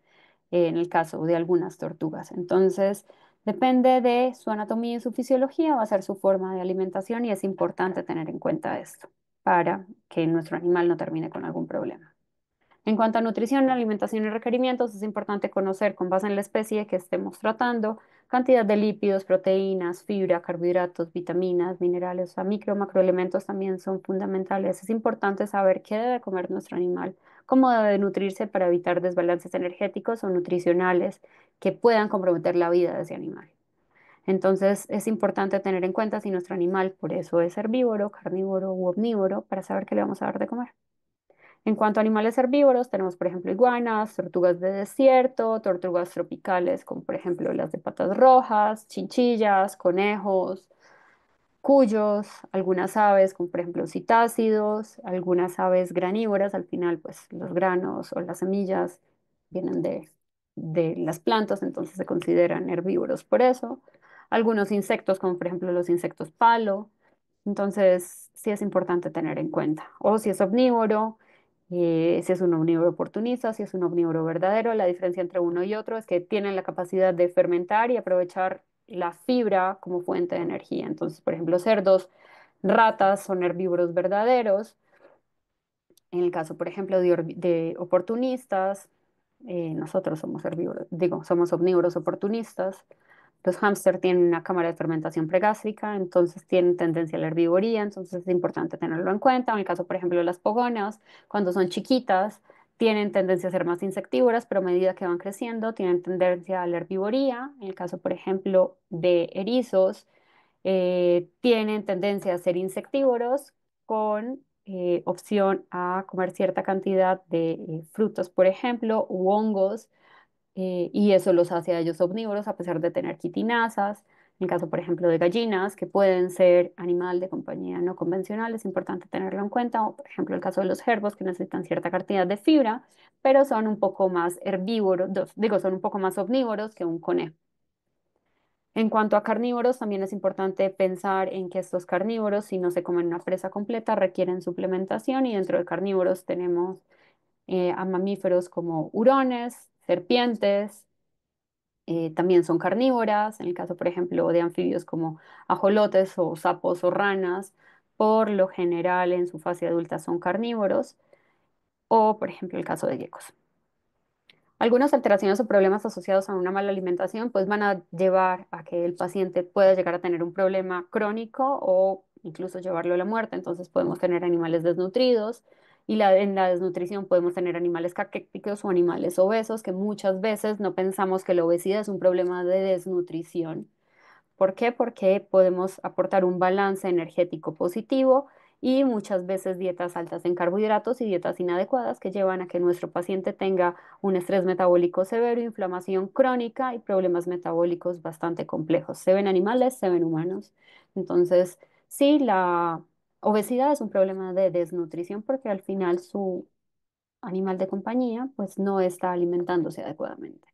en el caso de algunas tortugas. Entonces, depende de su anatomía y su fisiología, va a ser su forma de alimentación y es importante tener en cuenta esto para que nuestro animal no termine con algún problema. En cuanto a nutrición, alimentación y requerimientos, es importante conocer con base en la especie que estemos tratando cantidad de lípidos, proteínas, fibra, carbohidratos, vitaminas, minerales, o sea, micro, macroelementos también son fundamentales. Es importante saber qué debe comer nuestro animal, cómo debe nutrirse para evitar desbalances energéticos o nutricionales que puedan comprometer la vida de ese animal. Entonces, es importante tener en cuenta si nuestro animal por eso es herbívoro, carnívoro u omnívoro para saber qué le vamos a dar de comer. En cuanto a animales herbívoros, tenemos, por ejemplo, iguanas, tortugas de desierto, tortugas tropicales, como por ejemplo las de patas rojas, chinchillas, conejos, cuyos, algunas aves, como por ejemplo citácidos, algunas aves granívoras, al final, pues los granos o las semillas vienen de las plantas, entonces se consideran herbívoros por eso. Algunos insectos, como por ejemplo los insectos palo, entonces sí es importante tener en cuenta. O si es omnívoro, si es un omnívoro oportunista, si es un omnívoro verdadero, la diferencia entre uno y otro es que tienen la capacidad de fermentar y aprovechar la fibra como fuente de energía. Entonces, por ejemplo, cerdos, ratas son herbívoros verdaderos. En el caso, por ejemplo, de oportunistas, nosotros somos herbívoros, digo, somos omnívoros oportunistas. Los hámster tienen una cámara de fermentación pregástrica, entonces tienen tendencia a la herbivoría, entonces es importante tenerlo en cuenta. En el caso, por ejemplo, de las pogonas, cuando son chiquitas, tienen tendencia a ser más insectívoras, pero a medida que van creciendo, tienen tendencia a la herbivoría. En el caso, por ejemplo, de erizos, tienen tendencia a ser insectívoros con opción a comer cierta cantidad de frutos, por ejemplo, u hongos, y eso los hace a ellos omnívoros a pesar de tener quitinasas. En el caso, por ejemplo, de gallinas, que pueden ser animal de compañía no convencional, es importante tenerlo en cuenta. O, por ejemplo, el caso de los cerdos, que necesitan cierta cantidad de fibra, pero son un poco más herbívoros, digo, son un poco más omnívoros que un conejo. En cuanto a carnívoros, también es importante pensar en que estos carnívoros, si no se comen una presa completa, requieren suplementación y dentro de carnívoros tenemos a mamíferos como hurones, serpientes, también son carnívoras, en el caso, por ejemplo, de anfibios como ajolotes o sapos o ranas, por lo general en su fase adulta son carnívoros, o por ejemplo el caso de geckos. Algunas alteraciones o problemas asociados a una mala alimentación pues van a llevar a que el paciente pueda llegar a tener un problema crónico o incluso llevarlo a la muerte. Entonces podemos tener animales desnutridos y en la desnutrición podemos tener animales caquéticos o animales obesos que muchas veces no pensamos que la obesidad es un problema de desnutrición. ¿Por qué? Porque podemos aportar un balance energético positivo y muchas veces dietas altas en carbohidratos y dietas inadecuadas que llevan a que nuestro paciente tenga un estrés metabólico severo, inflamación crónica y problemas metabólicos bastante complejos. Se ven animales, se ven humanos. Entonces, sí, la obesidad es un problema de desnutrición porque al final su animal de compañía pues no está alimentándose adecuadamente.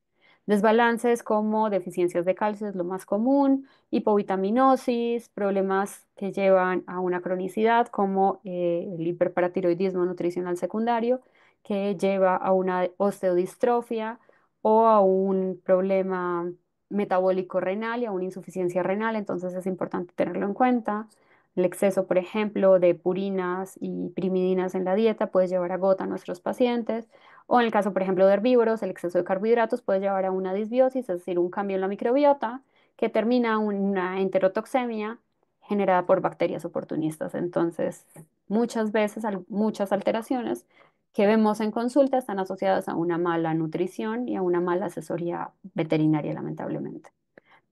Desbalances como deficiencias de calcio es lo más común, hipovitaminosis, problemas que llevan a una cronicidad como el hiperparatiroidismo nutricional secundario, que lleva a una osteodistrofia o a un problema metabólico renal y a una insuficiencia renal, entonces es importante tenerlo en cuenta. El exceso, por ejemplo, de purinas y primidinas en la dieta puede llevar a gota a nuestros pacientes. O en el caso, por ejemplo, de herbívoros, el exceso de carbohidratos puede llevar a una disbiosis, es decir, un cambio en la microbiota que termina en una enterotoxemia generada por bacterias oportunistas. Entonces, muchas veces, muchas alteraciones que vemos en consulta están asociadas a una mala nutrición y a una mala asesoría veterinaria, lamentablemente.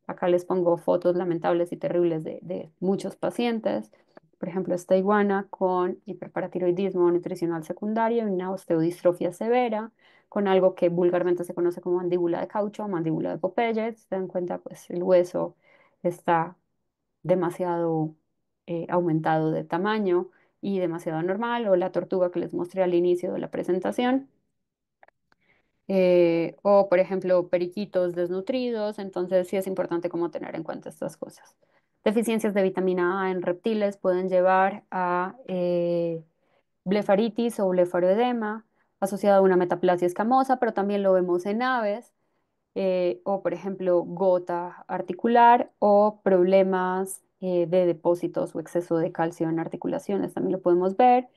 Acá les pongo fotos lamentables y terribles de muchos pacientes. Por ejemplo, esta iguana con hiperparatiroidismo nutricional secundario y una osteodistrofia severa, con algo que vulgarmente se conoce como mandíbula de caucho o mandíbula de Popeye. Si se dan cuenta, pues el hueso está demasiado aumentado de tamaño y demasiado normal, o la tortuga que les mostré al inicio de la presentación o por ejemplo periquitos desnutridos, entonces sí es importante como tener en cuenta estas cosas. Deficiencias de vitamina A en reptiles pueden llevar a blefaritis o blefaroedema asociado a una metaplasia escamosa, pero también lo vemos en aves, o por ejemplo gota articular o problemas de depósitos o exceso de calcio en articulaciones, también lo podemos ver.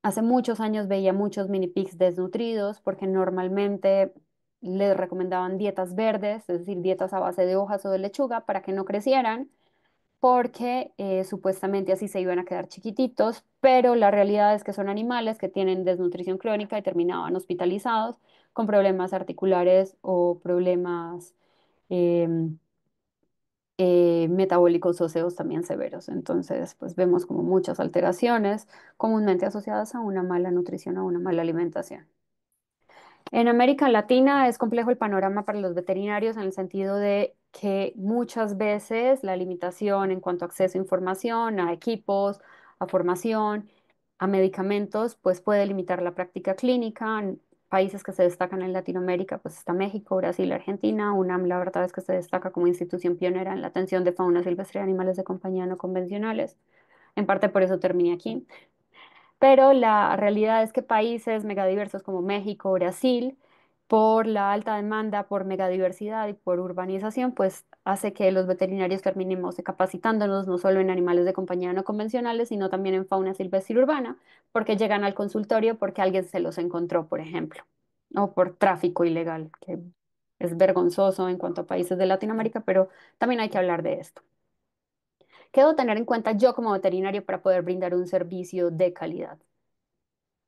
Hace muchos años veía muchos mini pigs desnutridos porque normalmente les recomendaban dietas verdes, es decir, dietas a base de hojas o de lechuga para que no crecieran, porque supuestamente así se iban a quedar chiquititos, pero la realidad es que son animales que tienen desnutrición crónica y terminaban hospitalizados con problemas articulares o problemas em, metabólicos óseos también severos. Entonces, pues vemos como muchas alteraciones comúnmente asociadas a una mala nutrición o una mala alimentación. En América Latina es complejo el panorama para los veterinarios en el sentido de que muchas veces la limitación en cuanto a acceso a información, a equipos, a formación, a medicamentos, pues puede limitar la práctica clínica. En países que se destacan en Latinoamérica, pues está México, Brasil, Argentina. UNAM, la verdad es que se destaca como institución pionera en la atención de fauna silvestre y animales de compañía no convencionales. En parte por eso terminé aquí. Pero la realidad es que países megadiversos como México, Brasil, por la alta demanda, por megadiversidad y por urbanización, pues hace que los veterinarios terminemos capacitándonos no solo en animales de compañía no convencionales, sino también en fauna silvestre y urbana, porque llegan al consultorio porque alguien se los encontró, por ejemplo, o por tráfico ilegal, que es vergonzoso en cuanto a países de Latinoamérica, pero también hay que hablar de esto. ¿Qué debo tener en cuenta yo como veterinario para poder brindar un servicio de calidad?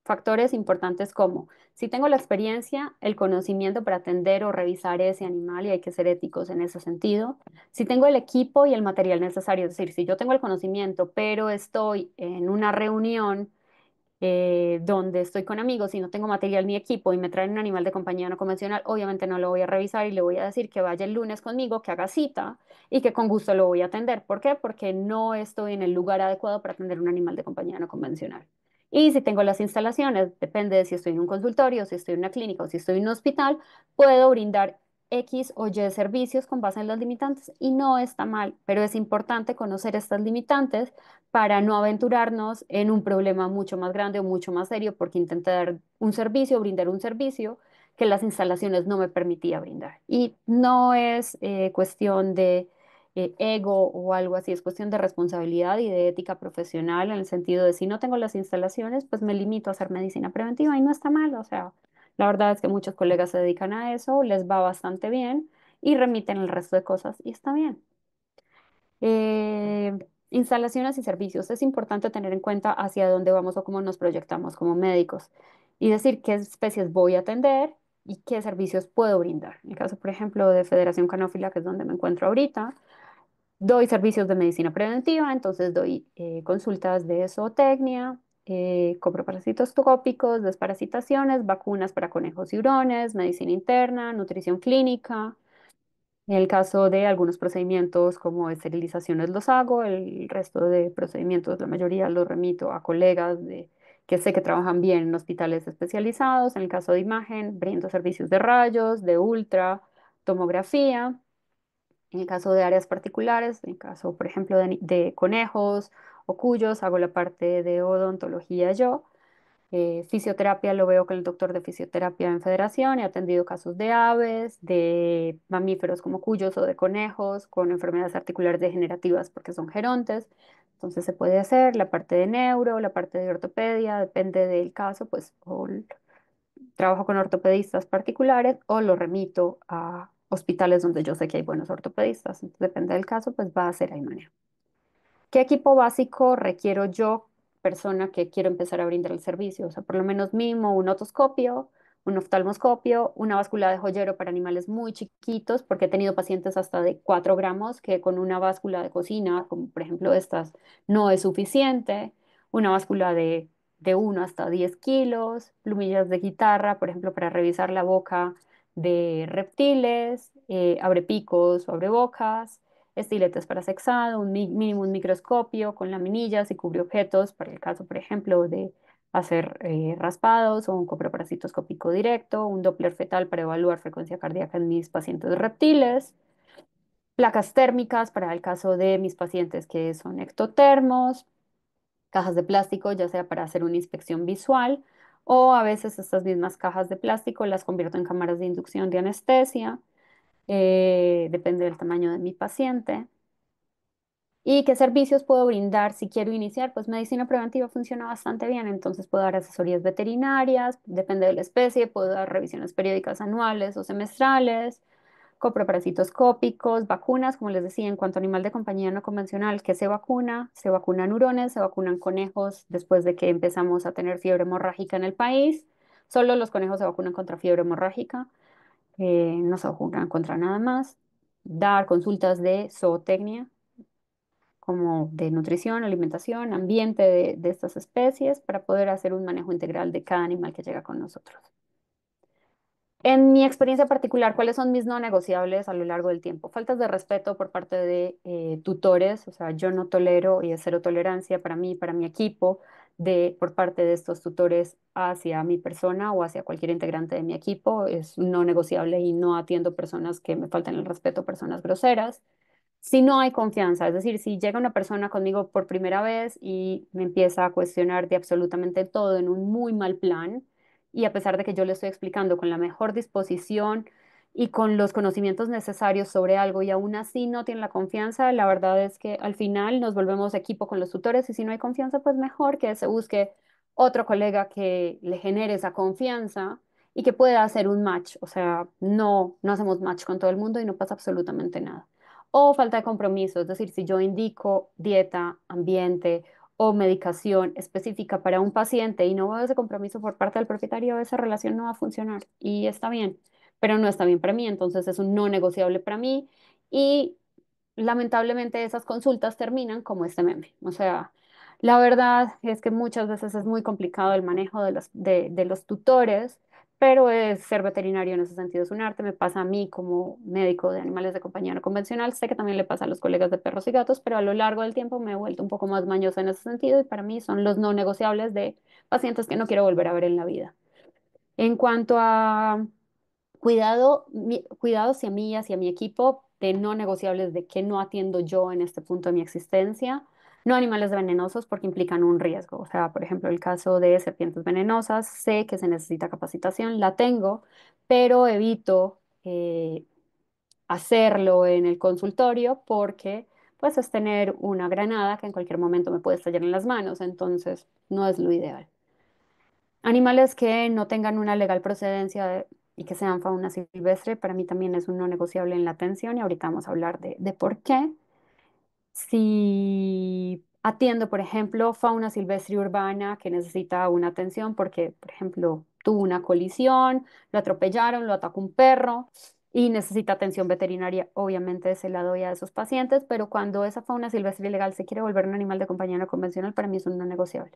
Factores importantes como si tengo la experiencia, el conocimiento para atender o revisar ese animal y hay que ser éticos en ese sentido. Si tengo el equipo y el material necesario, es decir, si yo tengo el conocimiento, pero estoy en una reunión donde estoy con amigos y no tengo material ni equipo y me traen un animal de compañía no convencional, obviamente no lo voy a revisar y le voy a decir que vaya el lunes conmigo, que haga cita y que con gusto lo voy a atender. ¿Por qué? Porque no estoy en el lugar adecuado para atender un animal de compañía no convencional. Y si tengo las instalaciones, depende de si estoy en un consultorio, si estoy en una clínica o si estoy en un hospital, puedo brindar X o Y servicios con base en las limitantes y no está mal, pero es importante conocer estas limitantes para no aventurarnos en un problema mucho más grande o mucho más serio porque intenté dar un servicio, brindar un servicio que las instalaciones no me permitía brindar. Y no es cuestión de ego o algo así, es cuestión de responsabilidad y de ética profesional en el sentido de si no tengo las instalaciones, pues me limito a hacer medicina preventiva y no está mal, o sea, la verdad es que muchos colegas se dedican a eso, les va bastante bien y remiten el resto de cosas y está bien. Instalaciones y servicios. Es importante tener en cuenta hacia dónde vamos o cómo nos proyectamos como médicos y decir qué especies voy a atender y qué servicios puedo brindar. En el caso, por ejemplo, de Federación Canófila, que es donde me encuentro ahorita, Doy servicios de medicina preventiva, entonces doy consultas de zootecnia, cobro parásitos tópicos, desparasitaciones, vacunas para conejos y hurones, medicina interna, nutrición clínica. En el caso de algunos procedimientos como esterilizaciones los hago, el resto de procedimientos, la mayoría los remito a colegas que sé que trabajan bien en hospitales especializados. En el caso de imagen, brindo servicios de rayos, de ultra, tomografía. En el caso de áreas particulares, en el caso, por ejemplo, de conejos o cuyos, hago la parte de odontología yo. Fisioterapia lo veo con el doctor de fisioterapia en Federación. He atendido casos de aves, de mamíferos como cuyos o de conejos con enfermedades articulares degenerativas porque son gerontes. Entonces se puede hacer la parte de neuro, la parte de ortopedia, depende del caso, pues trabajo con ortopedistas particulares o lo remito a hospitales donde yo sé que hay buenos ortopedistas. Entonces, depende del caso, pues va a ser ahí manejo. ¿Qué equipo básico requiero yo, persona que quiero empezar a brindar el servicio? O sea, por lo menos mínimo un otoscopio, un oftalmoscopio, una báscula de joyero para animales muy chiquitos, porque he tenido pacientes hasta de 4 gramos que con una báscula de cocina, como por ejemplo estas, no es suficiente. Una báscula de 1 hasta 10 kilos, plumillas de guitarra, por ejemplo, para revisar la boca de reptiles, abrepicos o abrebocas, estiletes para sexado, mínimo un microscopio con laminillas y cubreobjetos para el caso, por ejemplo, de hacer raspados o un coproparasitoscópico directo, un Doppler fetal para evaluar frecuencia cardíaca en mis pacientes reptiles, placas térmicas para el caso de mis pacientes que son ectotermos, cajas de plástico, ya sea para hacer una inspección visual o a veces estas mismas cajas de plástico las convierto en cámaras de inducción de anestesia, depende del tamaño de mi paciente. ¿Y qué servicios puedo brindar si quiero iniciar? Pues medicina preventiva funciona bastante bien, entonces puedo dar asesorías veterinarias, depende de la especie, puedo dar revisiones periódicas anuales o semestrales, coproparasitoscópicos, vacunas, como les decía, en cuanto a animal de compañía no convencional, que se vacunan hurones, se vacunan conejos después de que empezamos a tener fiebre hemorrágica en el país. Solo los conejos se vacunan contra fiebre hemorrágica, no se vacunan contra nada más. Dar consultas de zootecnia como de nutrición, alimentación, ambiente de estas especies para poder hacer un manejo integral de cada animal que llega con nosotros. En mi experiencia particular, ¿cuáles son mis no negociables a lo largo del tiempo? Faltas de respeto por parte de tutores, o sea, yo no tolero y es cero tolerancia para mí, para mi equipo, por parte de estos tutores hacia mi persona o hacia cualquier integrante de mi equipo. Es un no negociable y no atiendo personas que me faltan el respeto, personas groseras. Si no hay confianza, es decir, si llega una persona conmigo por primera vez y me empieza a cuestionar de absolutamente todo en un muy mal plan, y a pesar de que yo le estoy explicando con la mejor disposición y con los conocimientos necesarios sobre algo y aún así no tiene la confianza, la verdad es que al final nos volvemos equipo con los tutores y si no hay confianza, pues mejor que se busque otro colega que le genere esa confianza y que pueda hacer un match. O sea, no hacemos match con todo el mundo y no pasa absolutamente nada. O falta de compromiso, es decir, si yo indico dieta, ambiente o medicación específica para un paciente y no veo ese compromiso por parte del propietario, esa relación no va a funcionar y está bien, pero no está bien para mí, entonces es un no negociable para mí y lamentablemente esas consultas terminan como este meme. O sea, la verdad es que muchas veces es muy complicado el manejo de los tutores, pero ser veterinario en ese sentido es un arte. Me pasa a mí como médico de animales de compañía no convencional. Sé que también le pasa a los colegas de perros y gatos, pero a lo largo del tiempo me he vuelto un poco más mañosa en ese sentido y para mí son los no negociables de pacientes que no quiero volver a ver en la vida. En cuanto a cuidados hacia mí y hacia mi equipo de no negociables de que no atiendo yo en este punto de mi existencia. No animales venenosos porque implican un riesgo. O sea, por ejemplo, el caso de serpientes venenosas, sé que se necesita capacitación, la tengo, pero evito hacerlo en el consultorio porque pues es tener una granada que en cualquier momento me puede estallar en las manos, entonces no es lo ideal. Animales que no tengan una legal procedencia y que sean fauna silvestre, para mí también es un no negociable en la atención y ahorita vamos a hablar de por qué. Si atiendo, por ejemplo, fauna silvestre urbana que necesita una atención porque, por ejemplo, tuvo una colisión, lo atropellaron, lo atacó un perro, y necesita atención veterinaria, obviamente se la doy a esos pacientes, pero cuando esa fauna silvestre ilegal se quiere volver un animal de compañía no convencional, para mí es un no negociable.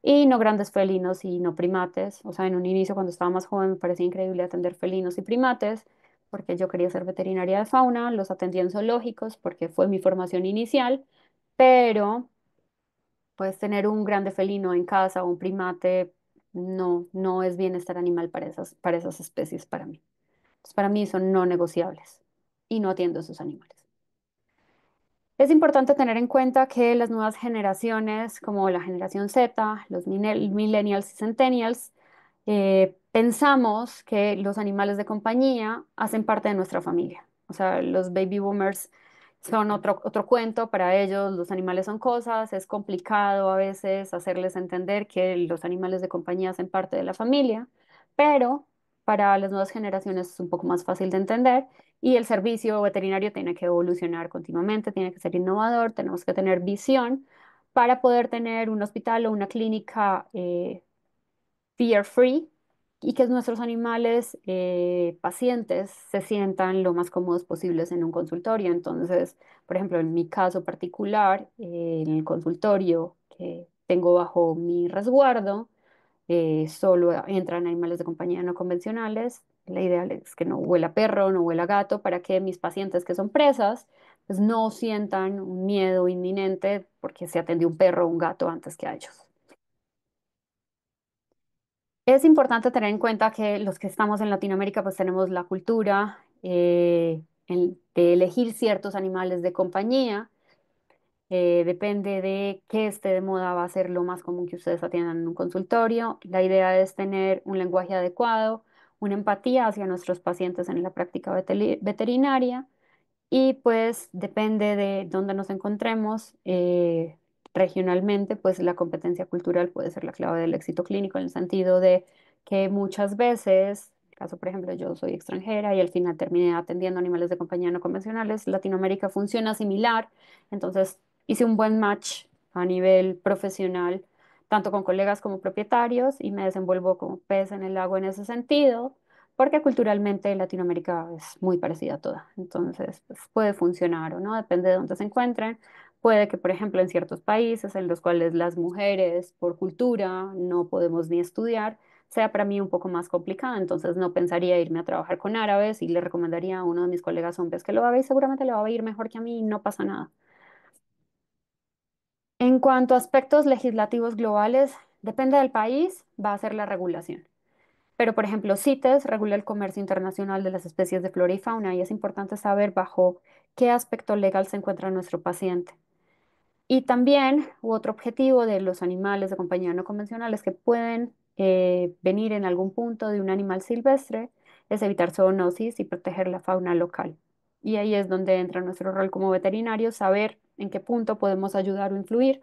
Y no grandes felinos y no primates. O sea, en un inicio, cuando estaba más joven, me parecía increíble atender felinos y primates, porque yo quería ser veterinaria de fauna, los atendí en zoológicos, porque fue mi formación inicial, pero pues tener un grande felino en casa o un primate no es bienestar animal para esas especies para mí. Entonces, para mí son no negociables y no atiendo a esos animales. Es importante tener en cuenta que las nuevas generaciones, como la generación Z, los millennials y centennials, pensamos que los animales de compañía hacen parte de nuestra familia. O sea, los baby boomers son otro cuento para ellos, los animales son cosas, es complicado a veces hacerles entender que los animales de compañía hacen parte de la familia, pero para las nuevas generaciones es un poco más fácil de entender y el servicio veterinario tiene que evolucionar continuamente, tiene que ser innovador, tenemos que tener visión para poder tener un hospital o una clínica fear free y que nuestros animales pacientes se sientan lo más cómodos posibles en un consultorio. Entonces, por ejemplo, en mi caso particular, en el consultorio que tengo bajo mi resguardo, solo entran animales de compañía no convencionales. La idea es que no huela perro, no huela gato, para que mis pacientes que son presas, pues no sientan un miedo inminente porque se atendió un perro o un gato antes que a ellos. Es importante tener en cuenta que los que estamos en Latinoamérica pues tenemos la cultura de elegir ciertos animales de compañía. Depende de qué esté de moda, va a ser lo más común que ustedes atiendan en un consultorio. La idea es tener un lenguaje adecuado, una empatía hacia nuestros pacientes en la práctica veterinaria y pues depende de dónde nos encontremos regionalmente, pues la competencia cultural puede ser la clave del éxito clínico en el sentido de que muchas veces, en el caso por ejemplo yo soy extranjera y al final terminé atendiendo animales de compañía no convencionales, Latinoamérica funciona similar, entonces hice un buen match a nivel profesional, tanto con colegas como propietarios y me desenvuelvo como pez en el agua en ese sentido porque culturalmente Latinoamérica es muy parecida a toda. Entonces, pues, puede funcionar o no, depende de dónde se encuentren. Puede que, por ejemplo, en ciertos países en los cuales las mujeres, por cultura, no podemos ni estudiar, sea para mí un poco más complicada. Entonces, no pensaría irme a trabajar con árabes y le recomendaría a uno de mis colegas hombres que lo haga y seguramente le va a ir mejor que a mí y no pasa nada. En cuanto a aspectos legislativos globales, depende del país, va a ser la regulación. Pero, por ejemplo, CITES regula el comercio internacional de las especies de flora y fauna y es importante saber bajo qué aspecto legal se encuentra nuestro paciente. Y también otro objetivo de los animales de compañía no convencionales que pueden venir en algún punto de un animal silvestre es evitar zoonosis y proteger la fauna local. Y ahí es donde entra nuestro rol como veterinario, saber en qué punto podemos ayudar o influir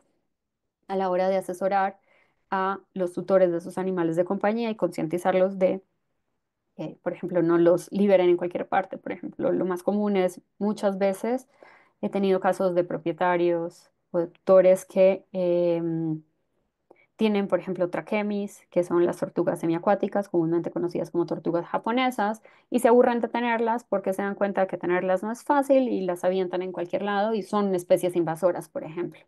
a la hora de asesorar a los tutores de esos animales de compañía y concientizarlos de por ejemplo, no los liberen en cualquier parte. Por ejemplo, lo más común es muchas veces he tenido casos de propietarios o de tutores que tienen, por ejemplo, traquemis, que son las tortugas semiacuáticas, comúnmente conocidas como tortugas japonesas, y se aburren de tenerlas porque se dan cuenta que tenerlas no es fácil y las avientan en cualquier lado y son especies invasoras, por ejemplo.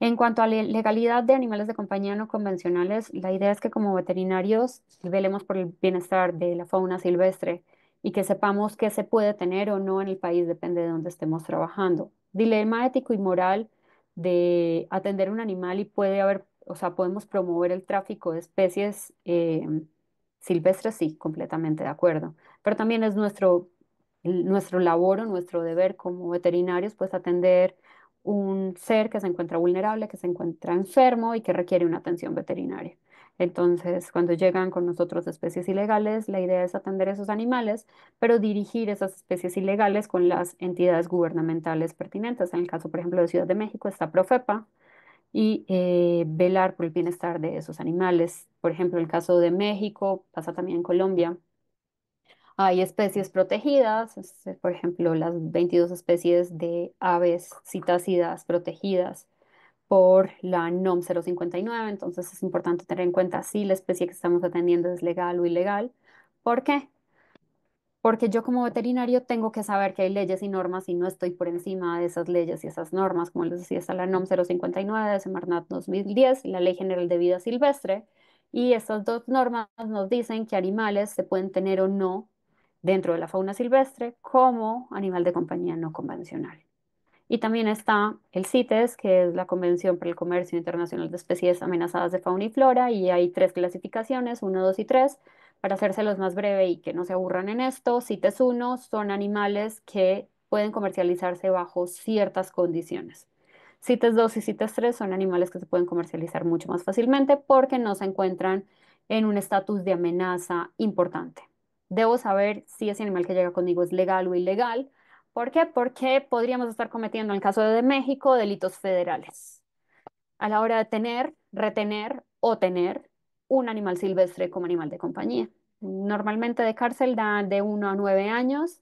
En cuanto a la legalidad de animales de compañía no convencionales, la idea es que como veterinarios velemos por el bienestar de la fauna silvestre y que sepamos qué se puede tener o no en el país, depende de dónde estemos trabajando. Dilema ético y moral de atender un animal y puede haber, o sea, podemos promover el tráfico de especies silvestres, sí, completamente de acuerdo. Pero también es nuestro labor o nuestro deber como veterinarios, pues atender un ser que se encuentra vulnerable, que se encuentra enfermo y que requiere una atención veterinaria. Entonces, cuando llegan con nosotros especies ilegales, la idea es atender esos animales, pero dirigir esas especies ilegales con las entidades gubernamentales pertinentes. En el caso, por ejemplo, de Ciudad de México está Profepa y velar por el bienestar de esos animales. Por ejemplo, en el caso de México, pasa también en Colombia. Hay especies protegidas, por ejemplo, las 22 especies de aves citácidas protegidas por la NOM 059. Entonces es importante tener en cuenta si la especie que estamos atendiendo es legal o ilegal. ¿Por qué? porque yo como veterinario tengo que saber que hay leyes y normas y no estoy por encima de esas leyes y esas normas. Como les decía, está la NOM 059 de Semarnat 2010 y la Ley General de Vida Silvestre. Y estas dos normas nos dicen que animales se pueden tener o no dentro de la fauna silvestre como animal de compañía no convencional. Y también está el CITES, que es la Convención para el Comercio Internacional de Especies Amenazadas de Fauna y Flora, y hay tres clasificaciones, uno, 2 y 3. Para hacérselos más breve y que no se aburran en esto, CITES uno son animales que pueden comercializarse bajo ciertas condiciones. CITES 2 y CITES 3 son animales que se pueden comercializar mucho más fácilmente porque no se encuentran en un estatus de amenaza importante. Debo saber si ese animal que llega conmigo es legal o ilegal. ¿Por qué? Porque podríamos estar cometiendo, en el caso de México, delitos federales a la hora de tener, retener o tener un animal silvestre como animal de compañía. Normalmente de cárcel dan de 1 a 9 años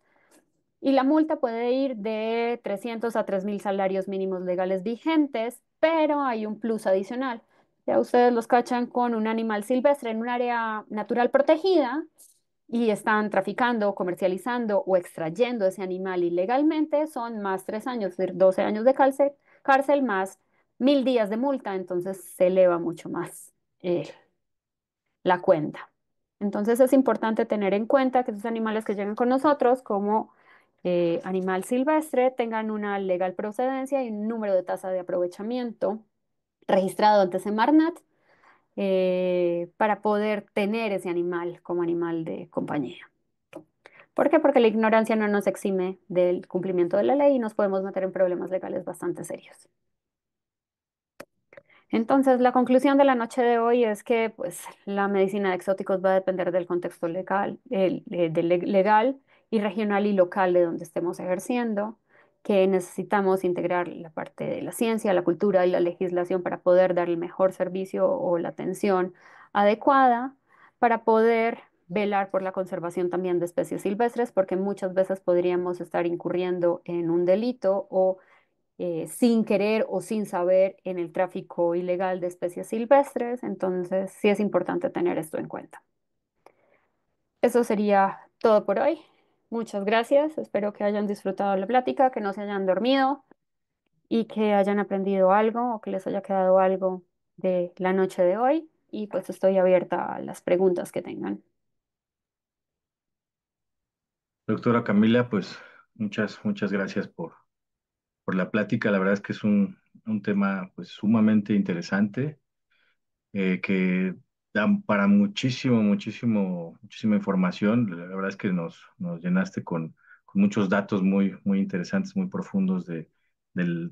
y la multa puede ir de 300 a 3.000 salarios mínimos legales vigentes, pero hay un plus adicional. Ya ustedes los cachan con un animal silvestre en un área natural protegida y están traficando, comercializando o extrayendo ese animal ilegalmente, son más 3 años, es decir, 12 años de cárcel más 1.000 días de multa, entonces se eleva mucho más eh, la cuenta. Entonces es importante tener en cuenta que esos animales que llegan con nosotros como animal silvestre tengan una legal procedencia y un número de tasa de aprovechamiento registrado ante Semarnat para poder tener ese animal como animal de compañía. ¿Por qué? Porque la ignorancia no nos exime del cumplimiento de la ley y nos podemos meter en problemas legales bastante serios. Entonces, la conclusión de la noche de hoy es que pues, la medicina de exóticos va a depender del contexto legal, legal y regional y local de donde estemos ejerciendo, que necesitamos integrar la parte de la ciencia, la cultura y la legislación para poder dar el mejor servicio o la atención adecuada, para poder velar por la conservación también de especies silvestres, porque muchas veces podríamos estar incurriendo en un delito o sin querer o sin saber en el tráfico ilegal de especies silvestres, entonces sí es importante tener esto en cuenta. Eso sería todo por hoy. Muchas gracias. Espero que hayan disfrutado la plática, que no se hayan dormido y que hayan aprendido algo o que les haya quedado algo de la noche de hoy. Y pues estoy abierta a las preguntas que tengan. Doctora Camila, pues muchas gracias por la plática. La verdad es que es un tema pues sumamente interesante que dan para muchísima información. La verdad es que nos llenaste con muchos datos muy interesantes, muy profundos de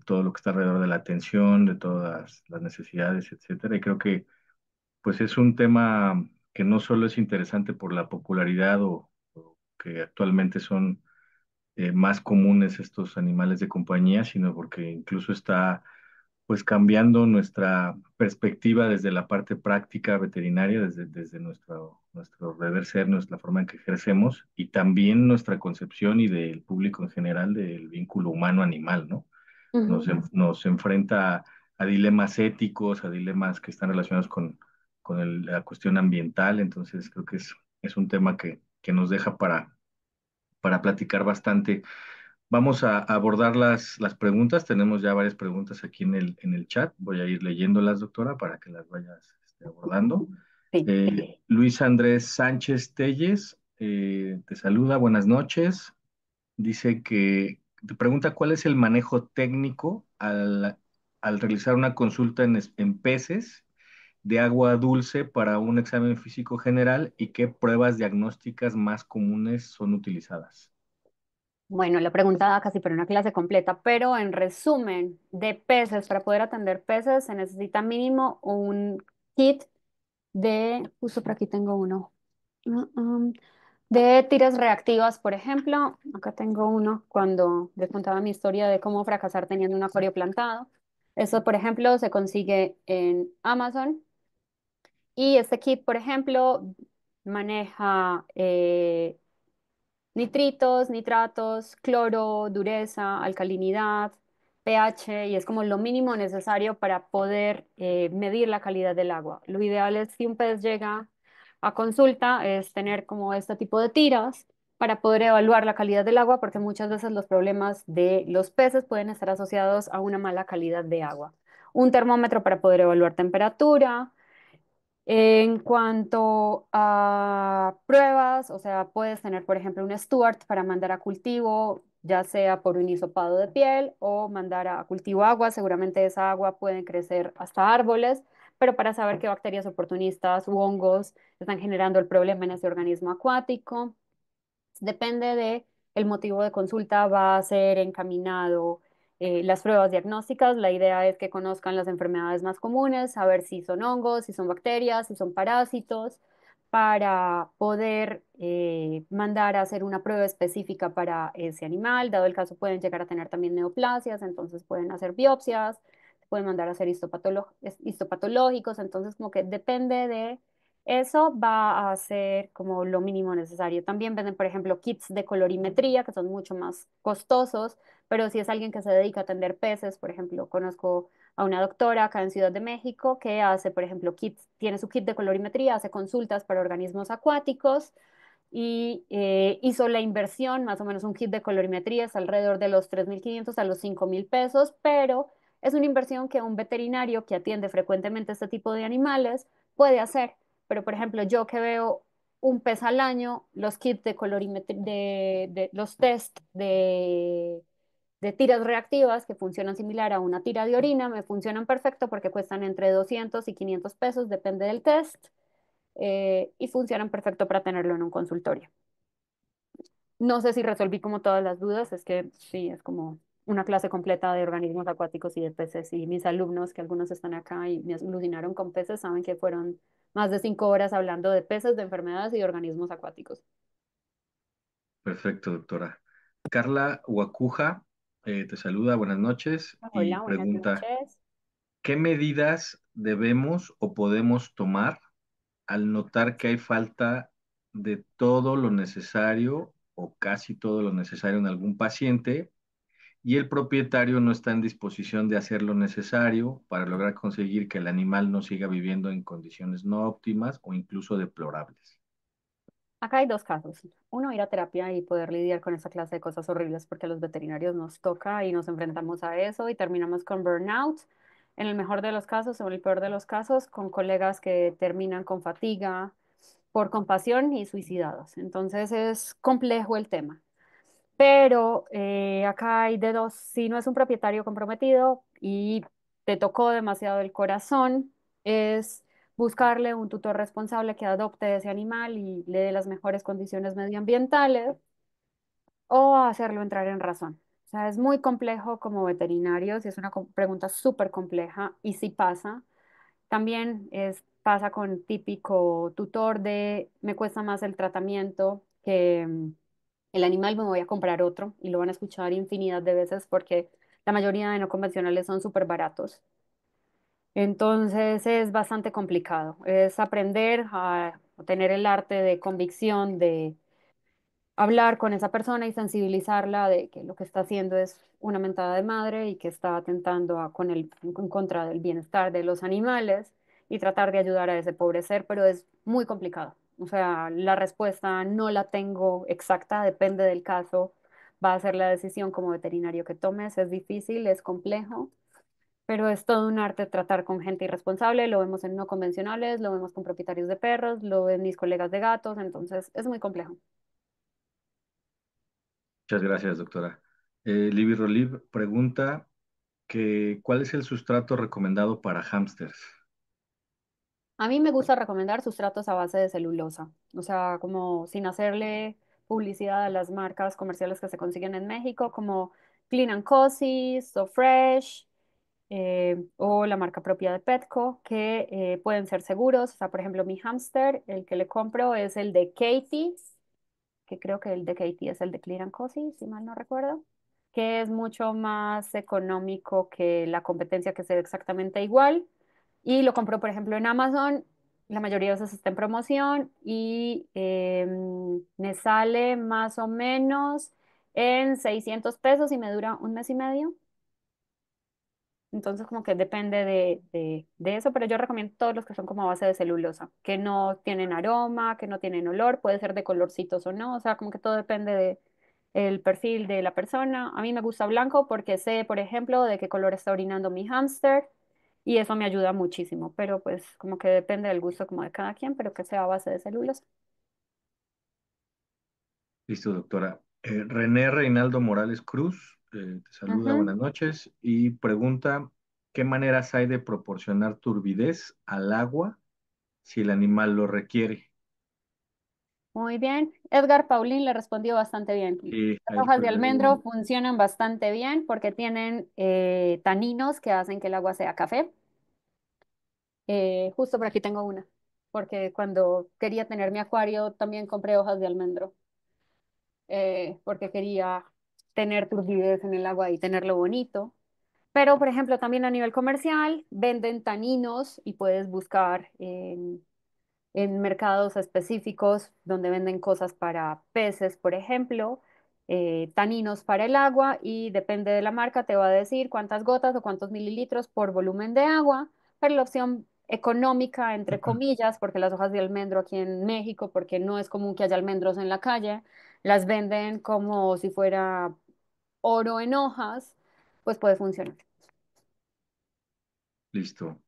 todo lo que está alrededor de la atención, de todas las necesidades, etcétera. Y creo que pues es un tema que no solo es interesante por la popularidad o que actualmente son más comunes estos animales de compañía, sino porque incluso está pues cambiando nuestra perspectiva desde la parte práctica veterinaria, desde nuestro deber ser, nuestra forma en que ejercemos y también nuestra concepción y del público en general del vínculo humano-animal, ¿no? Ujú. Nos enfrenta a dilemas éticos, a dilemas que están relacionados con la cuestión ambiental, entonces creo que es un tema que nos deja para platicar bastante. Vamos a abordar las preguntas. Tenemos ya varias preguntas aquí en el chat. Voy a ir leyéndolas, doctora, para que las vayas abordando. Sí. Luis Andrés Sánchez Telles te saluda, buenas noches. Dice que te pregunta cuál es el manejo técnico al realizar una consulta en peces de agua dulce para un examen físico general y qué pruebas diagnósticas más comunes son utilizadas. Bueno, la pregunta da casi para una clase completa, pero en resumen, de peces, para poder atender peces se necesita mínimo un kit justo por aquí tengo uno, de tiras reactivas, por ejemplo. Acá tengo uno cuando les contaba mi historia de cómo fracasar teniendo un acuario plantado. Eso, por ejemplo, se consigue en Amazon. Y este kit, por ejemplo, maneja nitritos, nitratos, cloro, dureza, alcalinidad, pH, y es como lo mínimo necesario para poder medir la calidad del agua. Lo ideal es si un pez llega a consulta, es tener como este tipo de tiras para poder evaluar la calidad del agua, porque muchas veces los problemas de los peces pueden estar asociados a una mala calidad de agua. Un termómetro para poder evaluar temperatura. En cuanto a pruebas, o sea, puedes tener, por ejemplo, un Stuart para mandar a cultivo, ya sea por un hisopado de piel o mandar a cultivo agua. Seguramente esa agua puede crecer hasta árboles, pero para saber qué bacterias oportunistas u hongos están generando el problema en ese organismo acuático. Depende de el motivo de consulta, va a ser encaminado las pruebas diagnósticas. La idea es que conozcan las enfermedades más comunes, saber si son hongos, si son bacterias, si son parásitos, para poder mandar a hacer una prueba específica para ese animal. Dado el caso, pueden llegar a tener también neoplasias, entonces pueden hacer biopsias, pueden mandar a hacer histopatológicos, entonces como que depende de eso va a ser como lo mínimo necesario. También venden, por ejemplo, kits de colorimetría que son mucho más costosos, pero si es alguien que se dedica a atender peces, por ejemplo, conozco a una doctora acá en Ciudad de México que hace, por ejemplo, kits, tiene su kit de colorimetría, hace consultas para organismos acuáticos y hizo la inversión, más o menos un kit de colorimetría es alrededor de los 3.500 a los 5.000 pesos, pero es una inversión que un veterinario que atiende frecuentemente este tipo de animales puede hacer. Pero, por ejemplo, yo que veo un pez al año, los kits de colorimetría, los test de tiras reactivas que funcionan similar a una tira de orina, me funcionan perfecto porque cuestan entre 200 y 500 pesos, depende del test, y funcionan perfecto para tenerlo en un consultorio. No sé si resolví como todas las dudas, es que sí, es como una clase completa de organismos acuáticos y de peces. Y mis alumnos, que algunos están acá y me alucinaron con peces, saben que fueron más de 5 horas hablando de peces, de enfermedades y de organismos acuáticos. Perfecto, doctora. Carla Huacuja te saluda, buenas noches y Hola, buenas pregunta, noches. ¿qué medidas debemos o podemos tomar al notar que hay falta de todo lo necesario o casi todo lo necesario en algún paciente y el propietario no está en disposición de hacer lo necesario para lograr conseguir que el animal no siga viviendo en condiciones no óptimas o incluso deplorables? Acá hay dos casos. Uno, ir a terapia y poder lidiar con esa clase de cosas horribles porque a los veterinarios nos toca y nos enfrentamos a eso y terminamos con burnout. En el mejor de los casos o en el peor de los casos, con colegas que terminan con fatiga, por compasión y suicidados. Entonces es complejo el tema. Pero acá hay de dos. Si no es un propietario comprometido y te tocó demasiado el corazón, es buscarle un tutor responsable que adopte ese animal y le dé las mejores condiciones medioambientales o hacerlo entrar en razón. O sea, es muy complejo como veterinario, si es una pregunta súper compleja y si pasa. También pasa con típico tutor de me cuesta más el tratamiento que el animal, me voy a comprar otro y lo van a escuchar infinidad de veces porque la mayoría de no convencionales son súper baratos. Entonces es bastante complicado. Es aprender a tener el arte de convicción, de hablar con esa persona y sensibilizarla de que lo que está haciendo es una mentada de madre y que está atentando en contra del bienestar de los animales y tratar de ayudar a ese pobre ser, pero es muy complicado. O sea, la respuesta no la tengo exacta, depende del caso, va a ser la decisión como veterinario que tomes, es difícil, es complejo, pero es todo un arte tratar con gente irresponsable, lo vemos en no convencionales, lo vemos con propietarios de perros, lo ven mis colegas de gatos, entonces es muy complejo. Muchas gracias, doctora. Libby Rolib pregunta que ¿cuál es el sustrato recomendado para hámsters? A mí me gusta recomendar sustratos a base de celulosa, o sea, como sin hacerle publicidad a las marcas comerciales que se consiguen en México, como Clean and Cozy, So Fresh, o la marca propia de Petco, que pueden ser seguros. O sea, por ejemplo, mi hámster, el que le compro es el de Katie, que creo que el de Katie es el de Clean and Cozy, si mal no recuerdo, que es mucho más económico que la competencia que se ve exactamente igual. Y lo compró, por ejemplo, en Amazon. La mayoría de veces está en promoción y me sale más o menos en 600 pesos y me dura un mes y medio. Entonces, como que depende de eso, pero yo recomiendo todos los que son como a base de celulosa, que no tienen aroma, que no tienen olor, puede ser de colorcitos o no, o sea, como que todo depende de el perfil de la persona. A mí me gusta blanco porque sé, por ejemplo, de qué color está orinando mi hámster y eso me ayuda muchísimo, pero pues como que depende del gusto como de cada quien, pero que sea a base de celulosa. Listo, doctora. René Reinaldo Morales Cruz te saluda, Ujú. buenas noches, y pregunta, ¿qué maneras hay de proporcionar turbidez al agua si el animal lo requiere? Muy bien. Edgar Paulín le respondió bastante bien. Sí, Las a él hojas fue de el de almendro funcionan bastante bien porque tienen taninos que hacen que el agua sea café. Justo por aquí tengo una, porque cuando quería tener mi acuario también compré hojas de almendro, porque quería tener turbidez en el agua y tenerlo bonito. Pero, por ejemplo, también a nivel comercial venden taninos y puedes buscar en mercados específicos donde venden cosas para peces, por ejemplo, taninos para el agua y depende de la marca te va a decir cuántas gotas o cuántos mililitros por volumen de agua, pero la opción económica, entre comillas, porque las hojas de almendro aquí en México, porque no es común que haya almendros en la calle, las venden como si fuera oro en hojas, pues puede funcionar. Listo.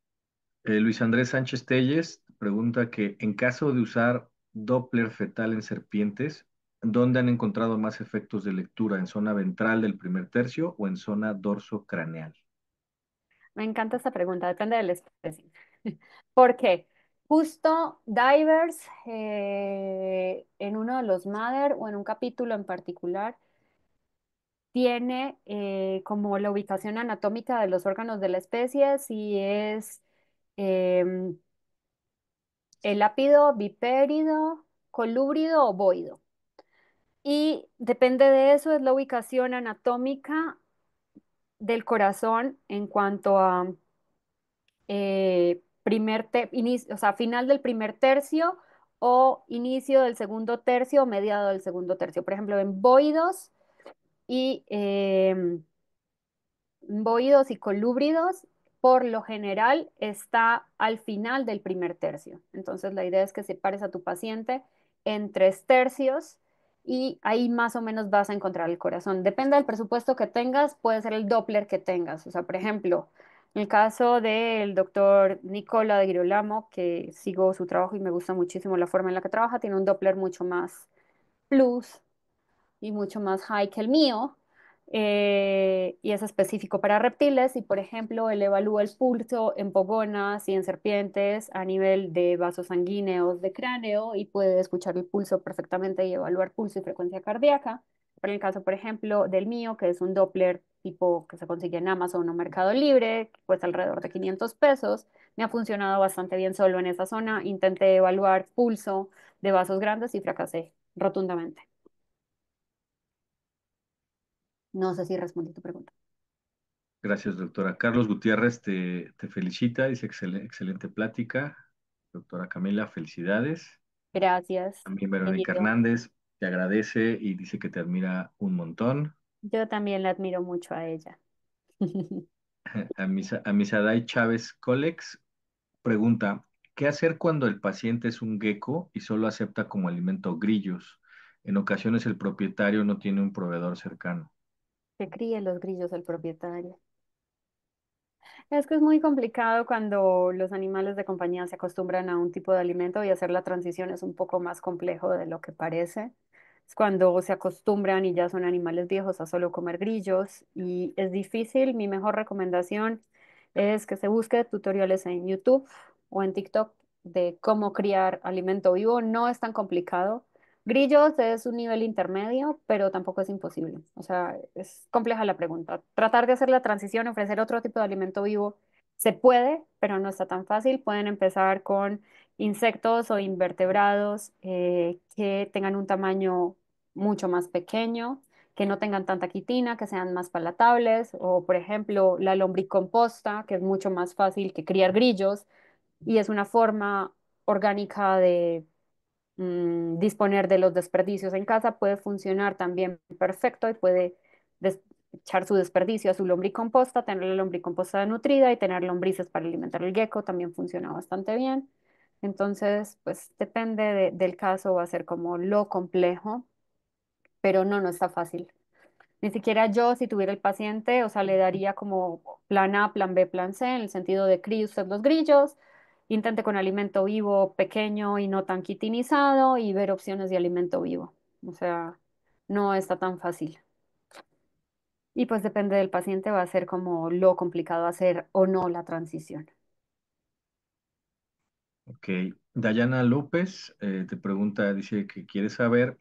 Luis Andrés Sánchez Telles pregunta que en caso de usar Doppler fetal en serpientes, ¿dónde han encontrado más efectos de lectura? ¿En zona ventral del primer tercio o en zona dorso craneal? Me encanta esta pregunta, depende de la especie. ¿Por qué? Justo Divers, en uno de los Mother o en un capítulo en particular, tiene como la ubicación anatómica de los órganos de la especie, si es em, el lápido, bipérido, colúbrido o boido. Y depende de eso, es la ubicación anatómica del corazón en cuanto a o sea, final del primer tercio o inicio del segundo tercio o mediado del segundo tercio. Por ejemplo, en boidos y bohídos y colúbridos, por lo general está al final del primer tercio. Entonces, la idea es que separes a tu paciente en tres tercios y ahí más o menos vas a encontrar el corazón. Depende del presupuesto que tengas, puede ser el Doppler que tengas. O sea, por ejemplo, en el caso del doctor Nicola de Girolamo, que sigo su trabajo y me gusta muchísimo la forma en la que trabaja, tiene un Doppler mucho más plus y mucho más high que el mío, y es específico para reptiles. Y, por ejemplo, él evalúa el pulso en pogonas y en serpientes a nivel de vasos sanguíneos de cráneo y puede escuchar el pulso perfectamente y evaluar pulso y frecuencia cardíaca. Pero en el caso, por ejemplo, del mío, que es un Doppler tipo que se consigue en Amazon o Mercado Libre, que cuesta alrededor de 500 pesos, me ha funcionado bastante bien solo en esa zona. Intenté evaluar pulso de vasos grandes y fracasé rotundamente. No sé si respondí tu pregunta. Gracias, doctora. Carlos Gutiérrez te felicita, dice excelente plática. Doctora Camila, felicidades. Gracias, También Verónica querido. Hernández te agradece y dice que te admira un montón. Yo también la admiro mucho a ella. A Misaday Chávez Colex pregunta, ¿qué hacer cuando el paciente es un gecko y solo acepta como alimento grillos? En ocasiones el propietario no tiene un proveedor cercano. Que críe los grillos el propietario. Es que es muy complicado cuando los animales de compañía se acostumbran a un tipo de alimento y hacer la transición es un poco más complejo de lo que parece. Es cuando se acostumbran y ya son animales viejos a solo comer grillos y es difícil. Mi mejor recomendación es que se busque tutoriales en YouTube o en TikTok de cómo criar alimento vivo. No es tan complicado. Grillos es un nivel intermedio, pero tampoco es imposible. O sea, es compleja la pregunta. Tratar de hacer la transición, ofrecer otro tipo de alimento vivo, se puede, pero no está tan fácil. Pueden empezar con insectos o invertebrados que tengan un tamaño mucho más pequeño, que no tengan tanta quitina, que sean más palatables, o por ejemplo la lombricomposta, que es mucho más fácil que criar grillos y es una forma orgánica de disponer de los desperdicios en casa, puede funcionar también perfecto y puede echar su desperdicio a su lombricomposta, tener la lombricomposta nutrida y tener lombrices para alimentar el gecko también funciona bastante bien. Entonces, pues depende del caso, va a ser como lo complejo, pero no, no está fácil. Ni siquiera yo, si tuviera el paciente, o sea, le daría como plan A, plan B, plan C, en el sentido de críe usted los grillos, intente con alimento vivo pequeño y no tan quitinizado y ver opciones de alimento vivo. O sea, no está tan fácil. Y pues depende del paciente, va a ser como lo complicado hacer o no la transición. Ok. Dayana López te pregunta, dice que quiere saber